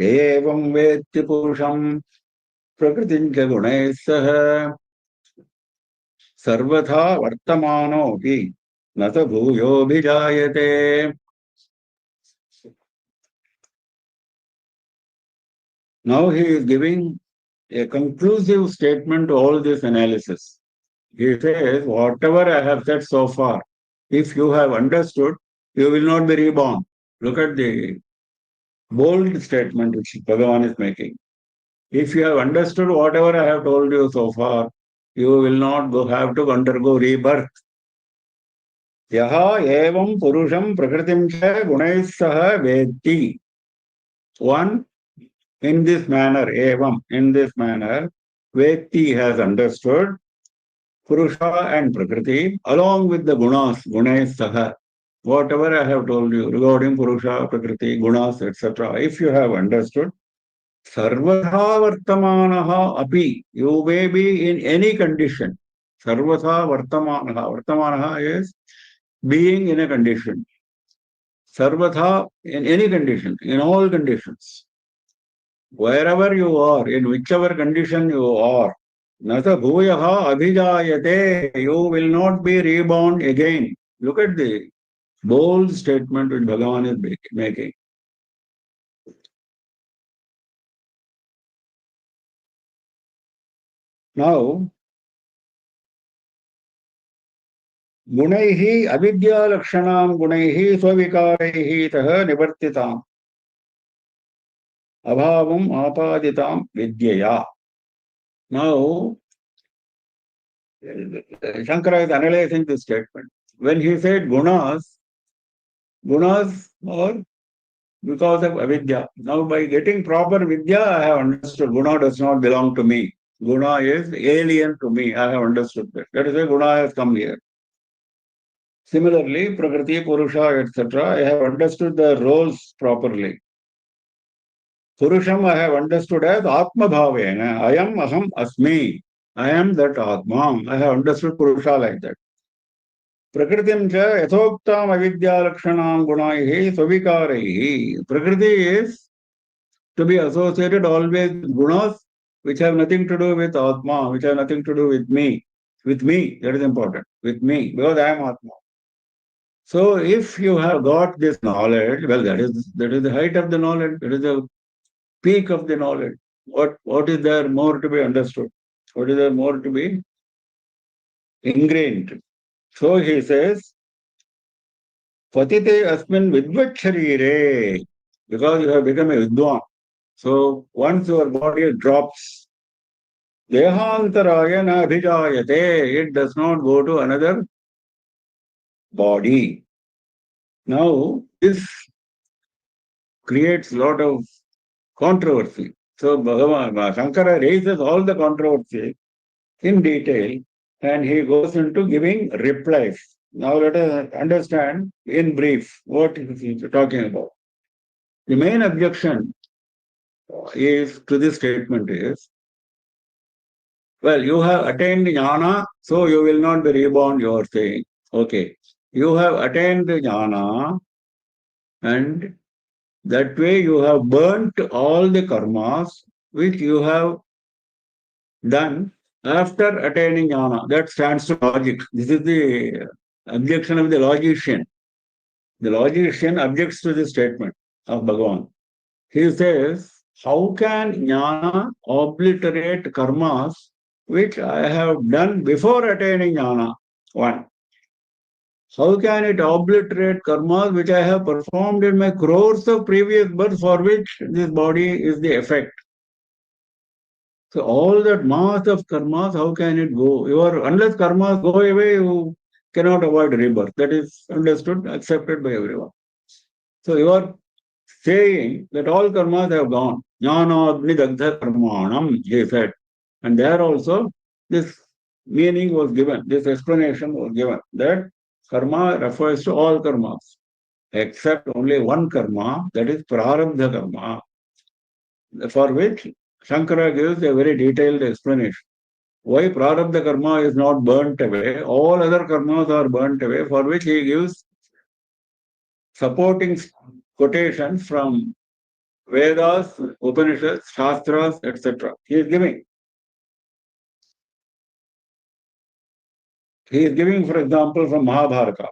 एवं वेत्ति पुरुषं प्रकृतिं च गुणैः सह सर्वथा वर्तमानोऽपि न स भूयोऽभिजायते. Now he is giving a conclusive statement to all this analysis. He says, whatever I have said so far, if you have understood, you will not be reborn. Look at the bold statement which Bhagavan is making. If you have understood whatever I have told you so far, you will not have to undergo rebirth. Yaha evam purusham prakritim cha gunais saha vetti. One, in this manner, evam, in this manner, vetti has understood Purusha and Prakriti along with the gunas, gunais saha. Whatever I have told you regarding Purusha, Prakriti, gunas, etc. If you have understood, Sarvatha Vartamanaha api, you may be in any condition. Sarvatha Vartamanaha. Vartamanaha is being in a condition. Sarvatha in any condition, in all conditions. Wherever you are, in whichever condition you are, Nasa Bhuyaha Abhijayate, you will not be reborn again. Look at the bold statement which Bhagavan is making. Now, Gunaihi avidya lakshanam gunaihi swavikaraihi tah nivartitam abhavam apaditam vidyaya. Now, Shankara is analyzing this statement. When he said gunas are because of avidya. Now, by getting proper vidya, I have understood guna does not belong to me. Guna is alien to me. I have understood that. That is why guna has come here. Similarly, Prakriti, Purusha, etc., I have understood the roles properly. Purusham I have understood as Atma Bhavena. I am Aham Asmi. I am that Atma. I have understood Purusha like that. Prakritim cha yathoktam avidya lakshanam gunaihi swavikaraihi. Prakriti is to be associated always with gunas which have nothing to do with Atma, which have nothing to do with me. With me, that is important. With me, because I am Atma. So if you have got this knowledge, well, that is the height of the knowledge, that is the peak of the knowledge. What is there more to be understood? What is there more to be ingrained? So he says, Patite asmin vidvacharire, because you have become a vidwan. So once your body drops, dehantaraya na abhijayate, it does not go to another body. Now, this creates a lot of controversy. So Bhagavan, Shankara raises all the controversy in detail and he goes into giving replies. Now let us understand in brief what he is talking about. The main objection is to this statement is, well, you have attained jnana, so you will not be reborn, you are saying. Okay. You have attained jnana and that way you have burnt all the karmas which you have done after attaining jnana. That stands to logic. This is the objection of the logician. The logician objects to this statement of Bhagavan. He says, how can jnana obliterate karmas which I have done before attaining jnana? One. How can it obliterate karmas which I have performed in my crores of previous births for which this body is the effect? So all that mass of karmas, how can it go? Unless karmas go away, you cannot avoid rebirth. That is understood, accepted by everyone. So you are saying that all karmas have gone. Jnanadni dagdha karmanam, he said. And there also this meaning was given, this explanation was given, that karma refers to all karmas, except only one karma, that is prarabdha karma, for which Shankara gives a very detailed explanation. Why prarabdha karma is not burnt away, all other karmas are burnt away, for which he gives supporting quotations from Vedas, Upanishads, Shastras, etc. He is giving. He is giving, for example, from Mahabharata.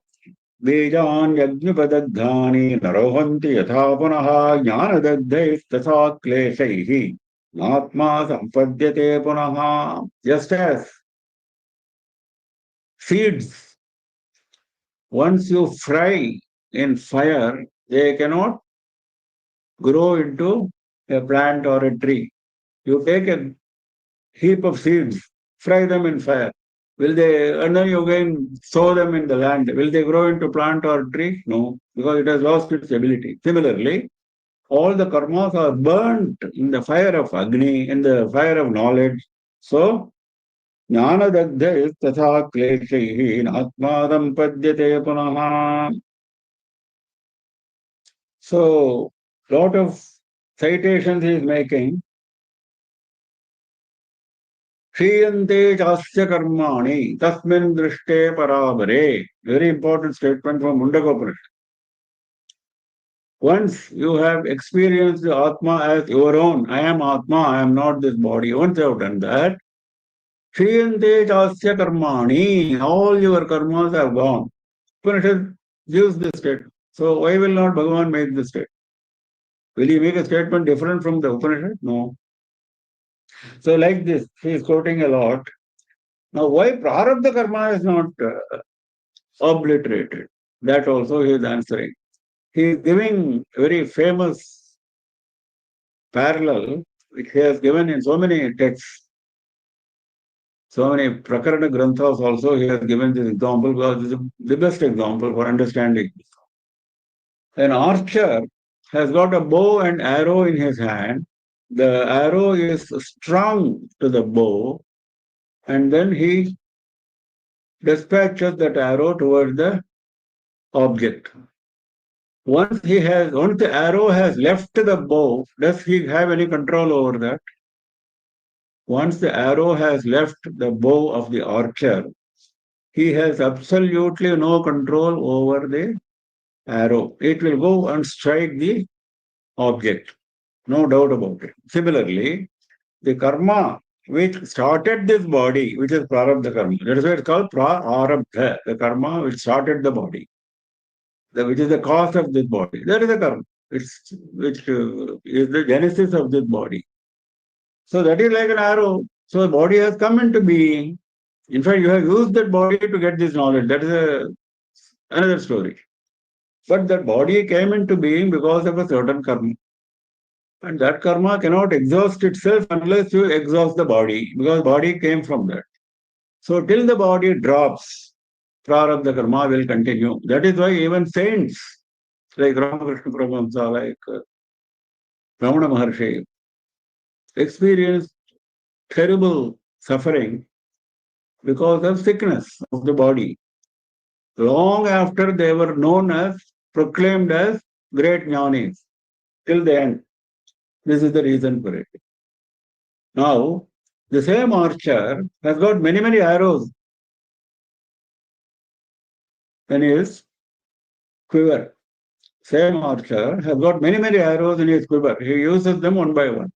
Bejan yajnapadagdhani narohanti yatha punaha jnanadagdhaistasa kleshaihi natma sampadhyate punaha. Just as seeds, once you fry in fire, they cannot grow into a plant or a tree. You take a heap of seeds, fry them in fire. Will they, and then you again sow them in the land. Will they grow into plant or tree? No, because it has lost its ability. Similarly, all the karmas are burnt in the fire of Agni, in the fire of knowledge. So, jnana dagdha is tatha kleshaihi natmadam padyate punaha. So, lot of citations he is making. Shriyante chasya karmani tasmin drishte parabare. Very important statement from Mundagopanishad. Once you have experienced the Atma as your own, I am Atma, I am not this body. Once you have done that, Shriyante chasya karmani, all your karmas have gone. Upanishad gives this statement. So why will not Bhagavan make this statement? Will he make a statement different from the Upanishad? No. So like this, he is quoting a lot. Now, why prarabdha karma is not obliterated? That also he is answering. He is giving very famous parallel, which he has given in so many texts, so many Prakarana Granthas also he has given this example because this is the best example for understanding. An archer has got a bow and arrow in his hand. The arrow is strung to the bow, and then he dispatches that arrow towards the object. Once the arrow has left the bow, does he have any control over that? Once the arrow has left the bow of the archer, he has absolutely no control over the arrow. It will go and strike the object. No doubt about it. Similarly, the karma which started this body, which is prarabdha karma, that is why it's called prarabdha, the karma which started the body, which is the cause of this body. That is the karma, which is the genesis of this body. So that is like an arrow. So the body has come into being. In fact, you have used that body to get this knowledge. That is another story. But that body came into being because of a certain karma. And that karma cannot exhaust itself unless you exhaust the body, because body came from that. So till the body drops, prarabdha karma will continue. That is why even saints like Ramakrishna Paramahamsa, like Ramana Maharshi, experience terrible suffering because of sickness of the body. Long after they were known as, proclaimed as great jnanis, till the end. This is the reason for it. Now, the same archer has got many, many arrows in his quiver. Same archer has got many, many arrows in his quiver. He uses them one by one.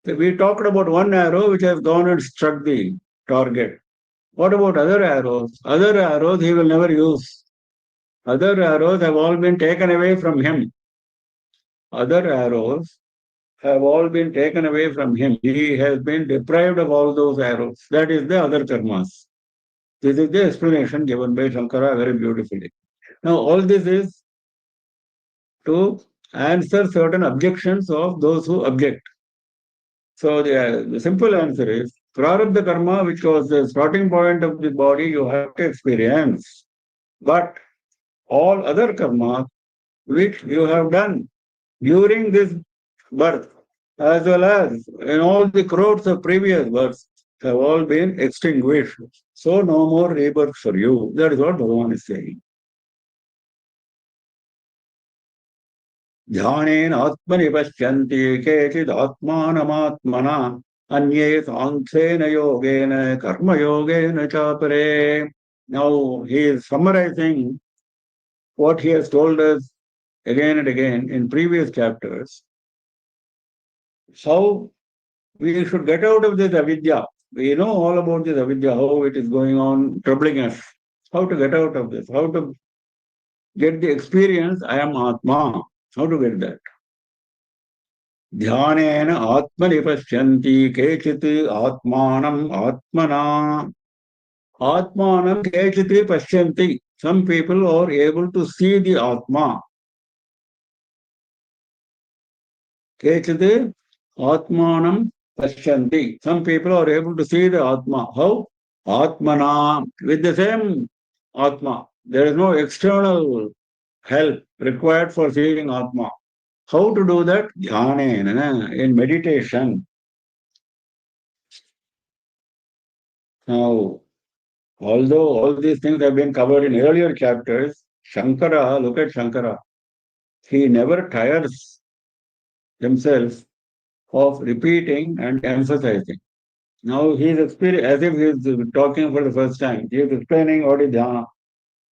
So we talked about one arrow which has gone and struck the target. What about other arrows? Other arrows he will never use. Other arrows have all been taken away from him. Other arrows have all been taken away from him. He has been deprived of all those arrows. That is the other karmas. This is the explanation given by Shankara very beautifully. Now, all this is to answer certain objections of those who object. So, the simple answer is prarabdha karma, which was the starting point of the body, you have to experience. But all other karma, which you have done during this birth, as well as in all the crores of previous births, have all been extinguished. So, no more rebirth for you. That is what Bhagavan is saying. ध्यानेन आत्मनि पश्यन्ति केचिद् आत्मानमात्मना अन्ये सांख्येन योगेन कर्मयोगेन चापरे. Now he is summarizing what he has told us again and again in previous chapters, how we should get out of this avidya. We know all about this avidya, how it is going on, troubling us. How to get out of this, how to get the experience, I am Atma. How to get that? ध्यानेन आत्मनि पश्यन्ति केचित् आत्मानम् आत्मना. Atmanam kechiti pashyanti. Some people are able to see the Atma. Kechiti Atmanam pashyanti. Some people are able to see the Atma. How? Atmana. With the same Atma. There is no external help required for seeing Atma. How to do that? Dhyanena, in meditation. Now, although all these things have been covered in earlier chapters, Shankara, look at Shankara. He never tires himself of repeating and emphasizing. Now he is as if he is talking for the first time. He is explaining what is dhyana.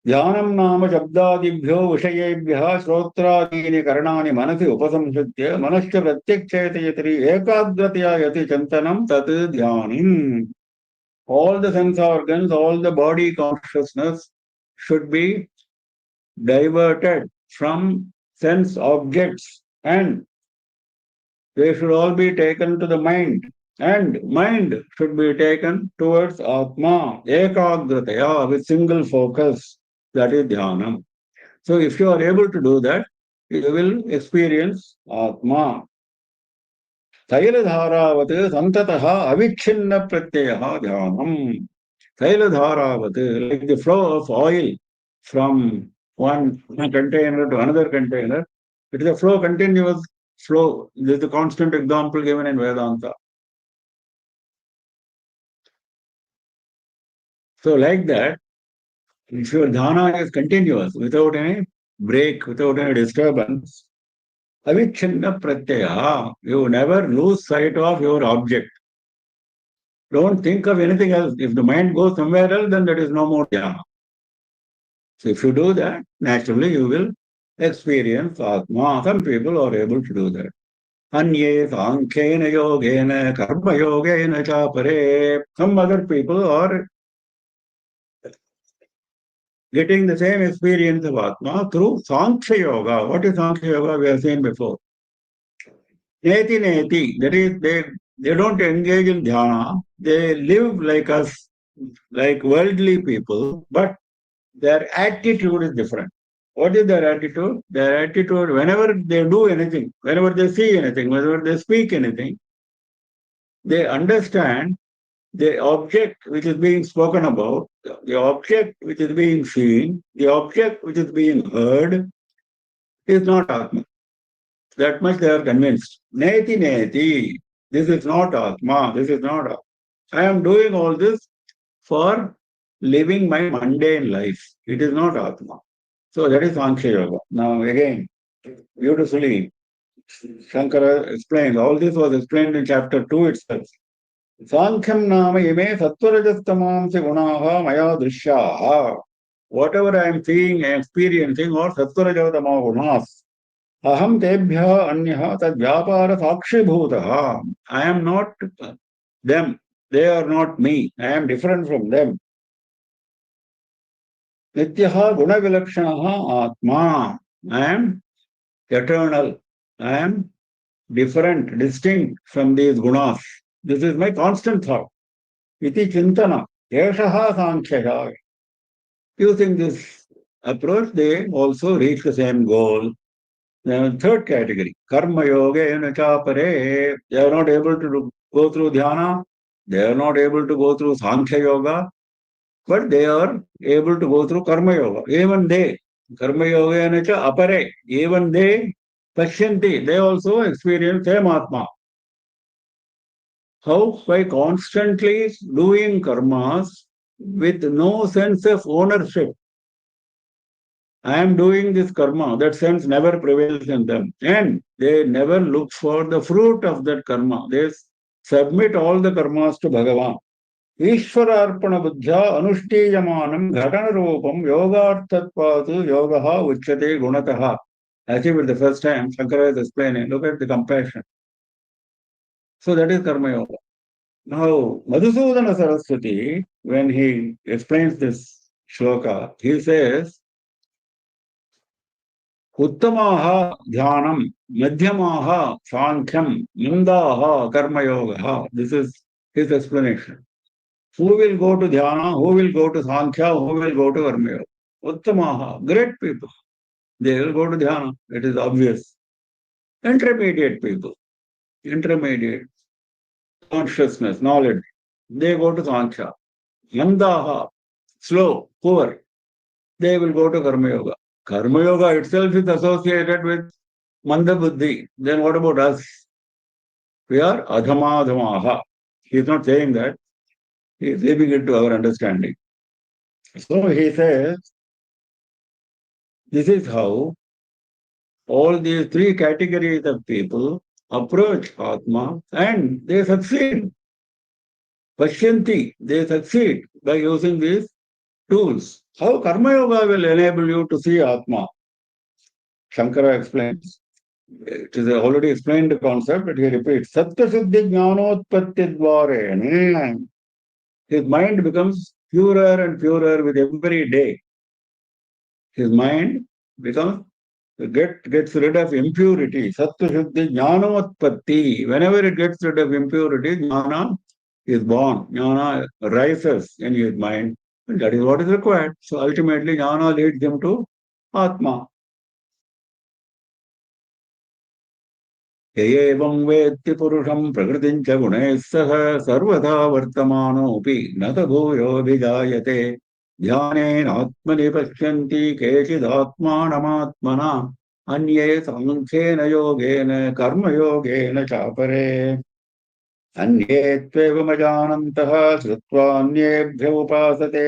Dhyanam nama shabdadibhyo vishayebhya shrotrādīni karणानि manasi upasamsritya manasya pratyakshayatayatri ekagratya yati chantanam tat dhyanim. All the sense organs, all the body consciousness should be diverted from sense objects and they should all be taken to the mind. And mind should be taken towards Atma, Ekagrataya, with single focus. That is Dhyanam. So if you are able to do that, you will experience Atma. Tailadharavat santataha avichinna pratyaha dhyanam. Tailadharavat, like the flow of oil from one container to another container, it is a flow, continuous flow. This is the constant example given in Vedanta. So like that, if your dhyana is continuous, without any break, without any disturbance, avichinna pratyaya, you never lose sight of your object. Don't think of anything else. If the mind goes somewhere else, then there is no more dhyana. So if you do that, naturally you will experience Atma. Some people are able to do that. Anye sankhena yogena karma yogena cha pare. Some other people are getting the same experience of Atma through Sankhya Yoga. What is Sankhya Yoga? We have seen before. Neti neti. That is, they don't engage in dhyana. They live like us, like worldly people, but their attitude is different. What is their attitude? Their attitude, whenever they do anything, whenever they see anything, whenever they speak anything, they understand the object which is being spoken about, the object which is being seen, the object which is being heard is not Atma. That much they are convinced. Neti neti. This is not Atma. This is not Atma. I am doing all this for living my mundane life. It is not Atma. So that is Sankhya Yoga. Now again, beautifully, Shankara explains, all this was explained in chapter 2 itself. Sankham nama ime sattvarajastamansi gunaha maya drishyaha. Whatever I am seeing and experiencing or sattvarajavatama gunas, aham tebhya anyah tad vyapara sakshibhutah. I am not them. They are not me. I am different from them. Nityaha gunavilakshanaha atma. I am eternal. I am different, distinct from these gunas. This is my constant thought. Iti chintana. Yeshaha sankhyaha. Using this approach, they also reach the same goal. The third category, karma yoga cha pare. They are not able to go through dhyana. They are not able to go through sankhya yoga, but they are able to go through karma yoga. Even they, karma yoga cha apare. Even they, pashyanti. They also experience same atma. How? By constantly doing karmas with no sense of ownership. I am doing this karma. That sense never prevails in them. And they never look for the fruit of that karma. They submit all the karmas to Bhagavan. Ishwararpana buddhya anushtiyamanam ghatana rupam yogarthatpatu yogaha uchyate gunataha. As if it's the first time Shankara is explaining, look at the compassion. So that is karma yoga. Now, Madhusudana Saraswati, when he explains this shloka, he says, Uttamaha dhyanam, madhyamaha sankhyam, mandaha karma yoga. This is his explanation. Who will go to dhyana, who will go to sankhya, who will go to karma yoga? Uttamaha, great people. They will go to dhyana, it is obvious. Intermediate people, intermediate consciousness, knowledge, they go to sankhya. Mandaha, slow, poor, they will go to Karma Yoga. Karma Yoga itself is associated with Manda Buddhi. Then what about us? We are Adhamadhamaha. He is not saying that. He is leaving it to our understanding. So he says, this is how all these three categories of people approach Atma and they succeed. Pashyanti, they succeed by using these tools. How Karma Yoga will enable you to see Atma? Shankara explains. It is already explained the concept, but he repeats. Satya Siddhi Jnanotpatti Dvare. His mind becomes purer and purer with every day. His mind becomes gets rid of impurity. Sattva Shuddhi Jnanotpatti. Whenever it gets rid of impurity, Jnana is born. Jnana rises in his mind. And that is what is required. So ultimately, Jnana leads him to Atma. एवं वेत्ति पुरुषं प्रकृतिं च गुणैः सह सर्वदा वर्तमानोऽपि न स भूयोऽभिजायते ध्यानेनात्मनि पश्यन्ति केचिदात्मानमात्मना अन्ये सांख्येन योगेन कर्मयोगेन चापरे अन्ये त्वेवमजानन्तः श्रुत्वा अन्येभ्य उपासते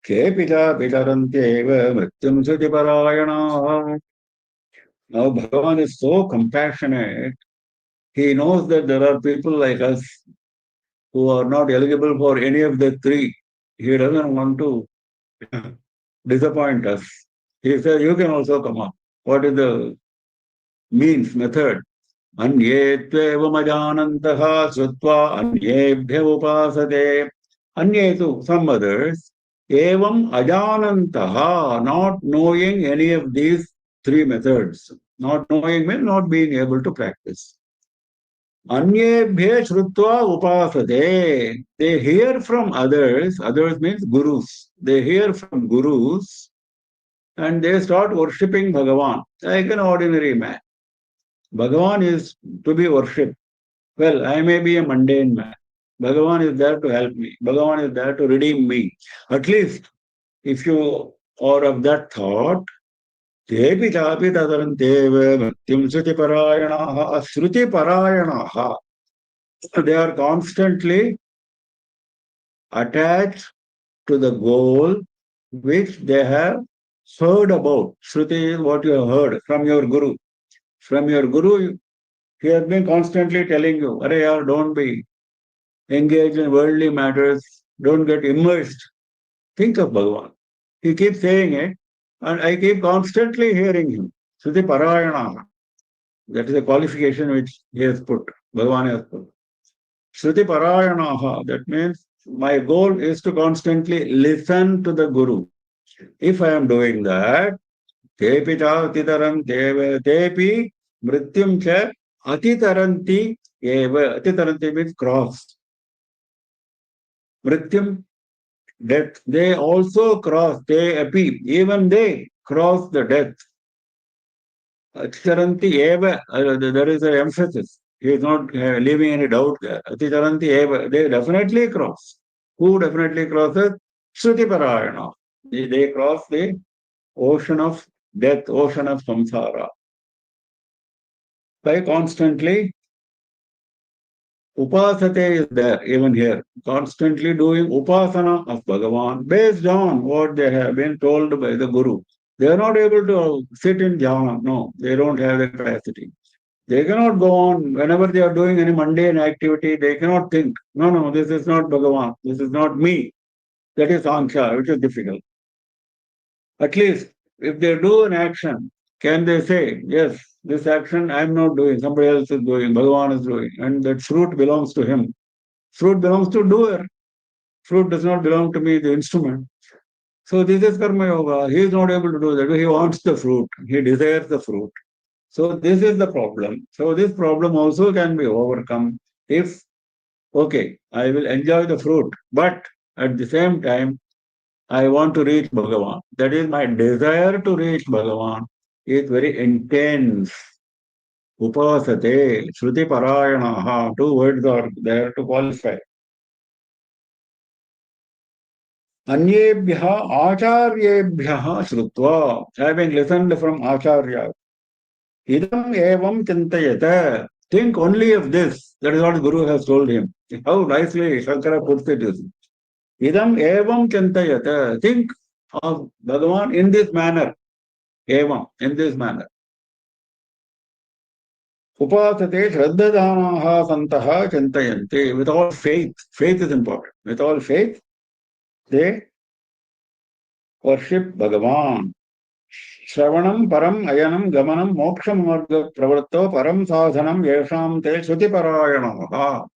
केऽपि चापि चरन्त्येव मृत्युं श्रुतिपरायणाः. Now Bhagavan is so compassionate. He knows that there are people like us who are not eligible for any of the three. He doesn't want to disappoint us. He says, you can also come up. What is the method? Anye tvevamajanantaha srutva anyebhya upasate. Anye tu, some others. Evam ajanantaha, not knowing any of these three methods. Not knowing means not being able to practice. Anyebhya shrutva upasate. They hear from others. Others means gurus. They hear from gurus and they start worshipping Bhagavan like an ordinary man. Bhagavan is to be worshipped. Well, I may be a mundane man. Bhagavan is there to help me. Bhagavan is there to redeem me. At least if you are of that thought, तेऽपि चापि तदन्त्येव भक्तिं श्रुतिपरायणाः. श्रुतिपरायणाः. They are constantly attached to the goal which they have heard about. Shruti is what you have heard from your Guru. From your Guru, he has been constantly telling you, Arey yaar, don't be engaged in worldly matters, don't get immersed. Think of Bhagavan. He keeps saying it, and I keep constantly hearing him. Shruti Parayana. That is a qualification which he has put, Bhagavan has put. Shruti Parayanaha, that means my goal is to constantly listen to the Guru. If I am doing that, tepi cha atitaram teva, tepi mrityum cha atitaranti eva. Atitaranti means cross. Mrityum, death. They also cross, they api, even they cross the death. Atitaranti eva, there is an emphasis. He is not leaving any doubt there. Atitaranti eva, they definitely cross. Who definitely crosses? Shruti Parayana. They cross the ocean of death, ocean of samsara. By constantly, upasate is there, even here. Constantly doing upasana of Bhagavan based on what they have been told by the Guru. They are not able to sit in jhana. No, they don't have the capacity. They cannot go on, whenever they are doing any mundane activity, they cannot think, no, this is not Bhagavan, this is not me. That is Sankhya, which is difficult. At least, if they do an action, can they say, yes, this action I am not doing, somebody else is doing, Bhagavan is doing, and that fruit belongs to him. Fruit belongs to doer. Fruit does not belong to me, the instrument. So this is Karma Yoga. He is not able to do that. He wants the fruit. He desires the fruit. So this is the problem. So this problem also can be overcome if, okay, I will enjoy the fruit, but at the same time, I want to reach Bhagavan. That is my desire to reach Bhagavan is very intense. Upasate, Shruti Parayanaha, two words are there to qualify. Anyebhya acharyebhya shrutva, having listened from Acharya. Idam evam chintayata. Think only of this. That is what Guru has told him. How nicely Shankara puts it is. Idam evam chintayata. Think of Bhagavan in this manner. Evam, in this manner. Upasate shraddhadanaha santaha chintayanti. With all faith. Faith is important. With all faith, they worship Bhagavan. Shravanam param ayanam gamanam moksham marga pravritto param sadhanam yesham te shruti parayanaha.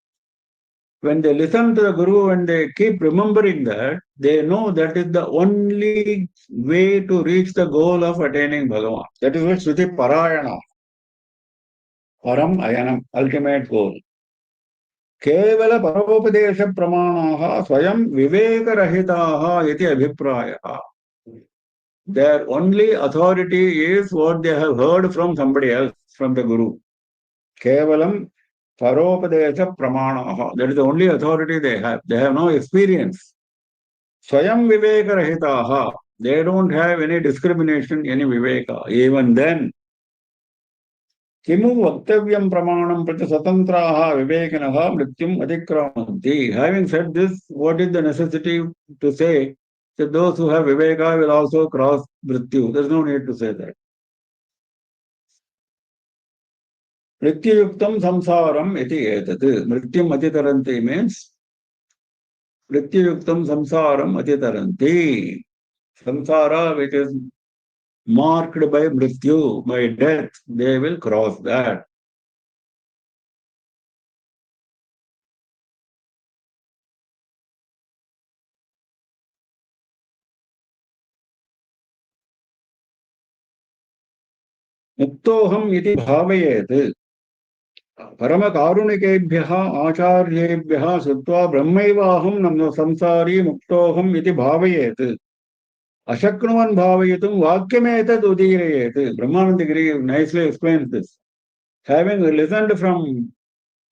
When they listen to the Guru and they keep remembering that, they know that is the only way to reach the goal of attaining Bhagavan. That is what Shruti Parayana, Param Ayanam, ultimate goal. केवल परोपदेश प्रमाणाः स्वयं विवेकरहिताः इति अभिप्रायः. Their only authority is what they have heard from somebody else, from the Guru. Kevalam Paropadesha Pramanaha. That is the only authority they have. They have no experience. Swayam Viveka Rahitaha. They don't have any discrimination, any Viveka. Even then, Kimu Vaktavyam Pramanam Prati Swatantraha Vivekanaha Mrityum Adikramanti. Having said this, what is the necessity to say that those who have Viveka will also cross Mrityu? There is no need to say that. Mrityuyuktam samsaram iti etat. Mrityum atitaranti means Mrityuyuktam samsaram atitaranti. Samsara, which is marked by Mrityu, by death, they will cross that. Muktoham iti bhavayet. परमकारुणिकेभ्यः आचार्येभ्यः श्रुत्वा ब्रह्मैवाहं नमो संसारी मुक्तोऽहम् इति भावयेत् अशक्नुवन् भावयितुं वाक्यमेतद् उदीरयेत्. Brahmanandagiri nicely explains this. Having listened from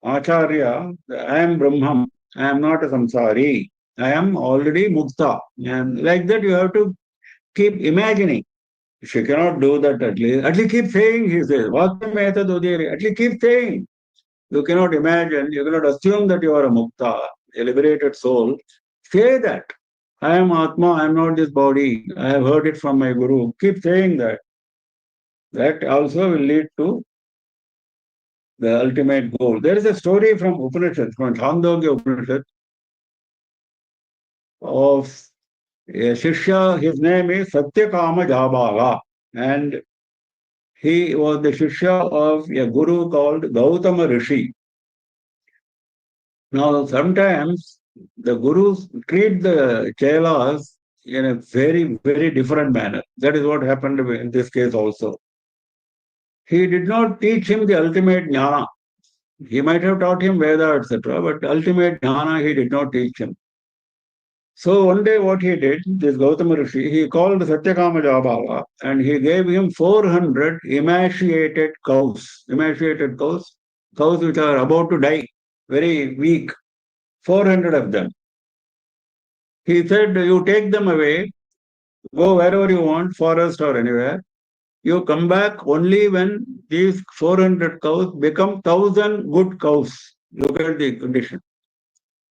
Acharya, I am Brahman, I am not a samsari, I am already mukta. And like that you have to keep imagining. If you cannot do that, at least keep saying, he says, vakyam udiri, at least keep saying. You cannot imagine, you cannot assume that you are a mukta, a liberated soul. Say that. I am Atma, I am not this body. I have heard it from my Guru. Keep saying that. That also will lead to the ultimate goal. There is a story from Upanishad, from Chandogya Upanishad, of a Shishya. His name is Satyakama Jabala. And he was the Shishya of a Guru called Gautama Rishi. Now, sometimes the Gurus treat the Chelas in a very, very different manner. That is what happened in this case also. He did not teach him the ultimate jnana. He might have taught him Veda, etc., but ultimate jnana he did not teach him. So one day what he did, this Gautama Rishi, he called Satyakama Jabala and he gave him 400 emaciated cows. Emaciated cows, cows which are about to die, very weak, 400 of them. He said, you take them away, go wherever you want, forest or anywhere. You come back only when these 400 cows become 1,000 good cows. Look at the condition.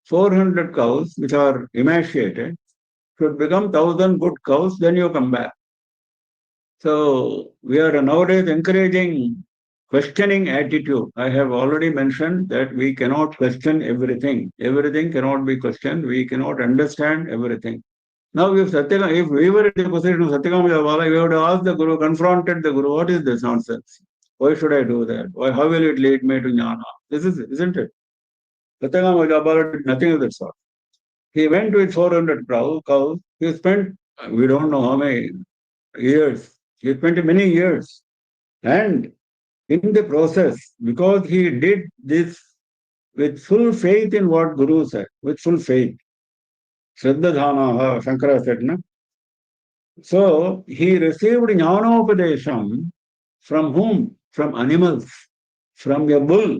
400 cows, which are emaciated, should become 1,000 good cows, then you come back. So we are nowadays encouraging questioning attitude. I have already mentioned that we cannot question everything. Everything cannot be questioned. We cannot understand everything. Now, if we were in the position of Satyakama Jabala, we would have asked the Guru, confronted the Guru, what is this nonsense? Why should I do that? Why, how will it lead me to jnana? This is, isn't it? Satyakama Jabala did nothing of that sort. He went with 400 cows. He spent, we don't know how many years. He spent many years. And in the process, because he did this with full faith in what Guru said, with full faith. Shraddha Shankara said, no? So he received Jnanopadesham from whom? From animals, from a bull.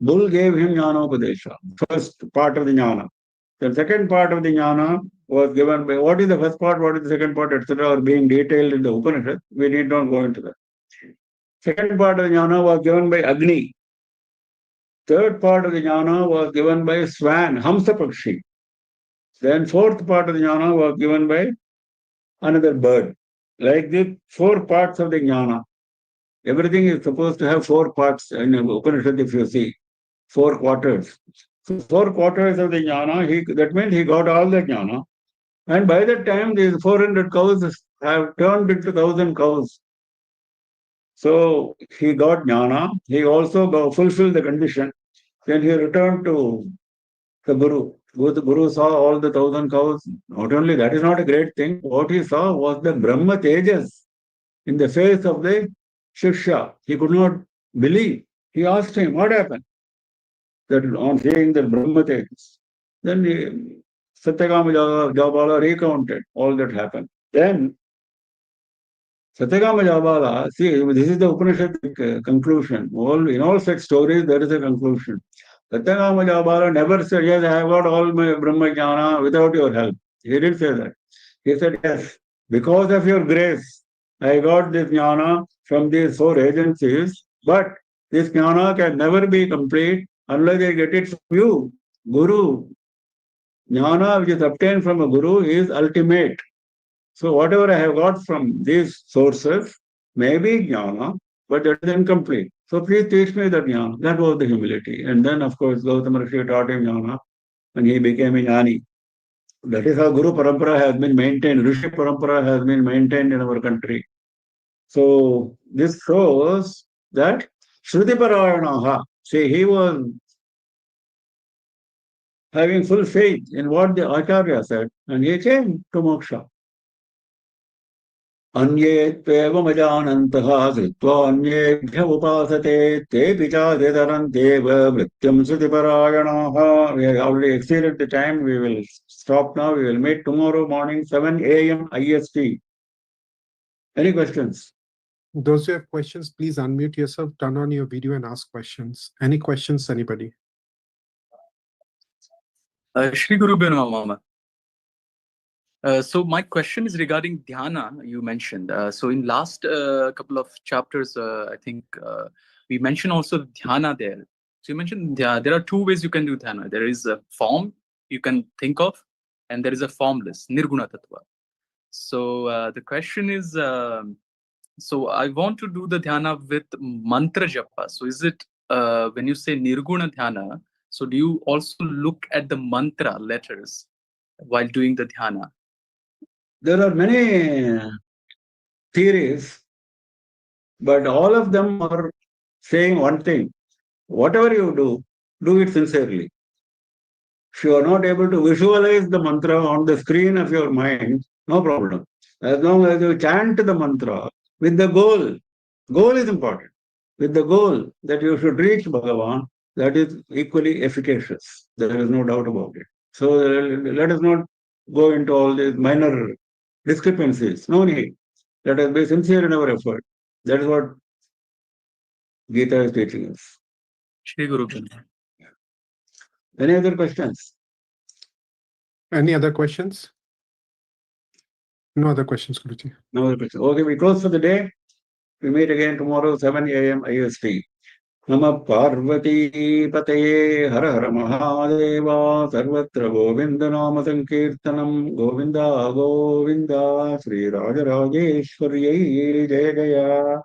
Bull gave him Jnanopadesha, first part of the Jnana. The second part of the Jnana was given by, what is the first part, what is the second part, etc., are being detailed in the Upanishad. We need not go into that. Second part of the Jnana was given by Agni. Third part of the Jnana was given by Swan, Hamsa Pakshi. Then fourth part of the Jnana was given by another bird. Like the 4 parts of the Jnana. Everything is supposed to have 4 parts in Upanishad, if you see. 4 quarters. So 4 quarters of the Jnana, that means he got all the Jnana. And by that time, these 400 cows have turned into 1,000 cows. So he got Jnana. He also fulfilled the condition. Then he returned to the Guru. The Guru saw all the 1,000 cows. Not only that is not a great thing. What he saw was the Brahma Tejas in the face of the Shishya. He could not believe. He asked him, what happened? That on seeing the Brahma Tejas. Then Satyakama Jabala recounted all that happened. Then Satyakama Jabala, see, this is the Upanishad conclusion. In all such stories, there is a conclusion. Satyakama Jabala never said, yes, I have got all my Brahma Jnana without your help. He didn't say that. He said, yes, because of your grace, I got this jnana from these four agencies, but this jnana can never be complete unless I get it from you, Guru. Jnana which is obtained from a Guru is ultimate. So whatever I have got from these sources may be jnana, but that is incomplete. So please teach me that jnana. That was the humility. And then, of course, Gautama Rishi taught him jnana, and he became a jnani. That is how Guru Parampara has been maintained, Rishi Parampara has been maintained in our country. So this shows that Shruti-Parayanaha, see, he was having full faith in what the Acharya said, and he came to moksha. Anye tvevamajanantaha sritva anyebhya upasate tepi chadhitaranteva vrityam Shruti-Parayanaha. We have already exceeded the time. We will stop now. We will meet tomorrow morning, 7 AM IST. Any questions? Those who have questions, please unmute yourself, turn on your video and ask questions. Any questions, anybody? Shri Guru Mama. So my question is regarding dhyana you mentioned. So in last couple of chapters, I think we mentioned also dhyana there. So you mentioned there are two ways you can do dhyana. There is a form you can think of, and there is a formless, nirguna tattva. So the question is, so I want to do the dhyana with mantra japa. So is it, when you say nirguna dhyana, so do you also look at the mantra letters while doing the dhyana? There are many theories, but all of them are saying one thing. Whatever you do it sincerely. If you are not able to visualize the mantra on the screen of your mind, no problem. As long as you chant the mantra with the goal is important. With the goal that you should reach Bhagavan, that is equally efficacious. There is no doubt about it. So let us not go into all these minor discrepancies. No need. Let us be sincere in our effort. That is what Gita is teaching us. Shri Guru. Any other questions? Any other questions? No other questions, Guruji. No other questions. Okay, we close for the day. We meet again tomorrow, 7 AM IST. Namah Parvati Pataye Hara Hara Mahadeva Sarvatra Govinda Nama Sankirtanam Govinda Govinda Sri Raja Rajeshwarya Jaya Jaya.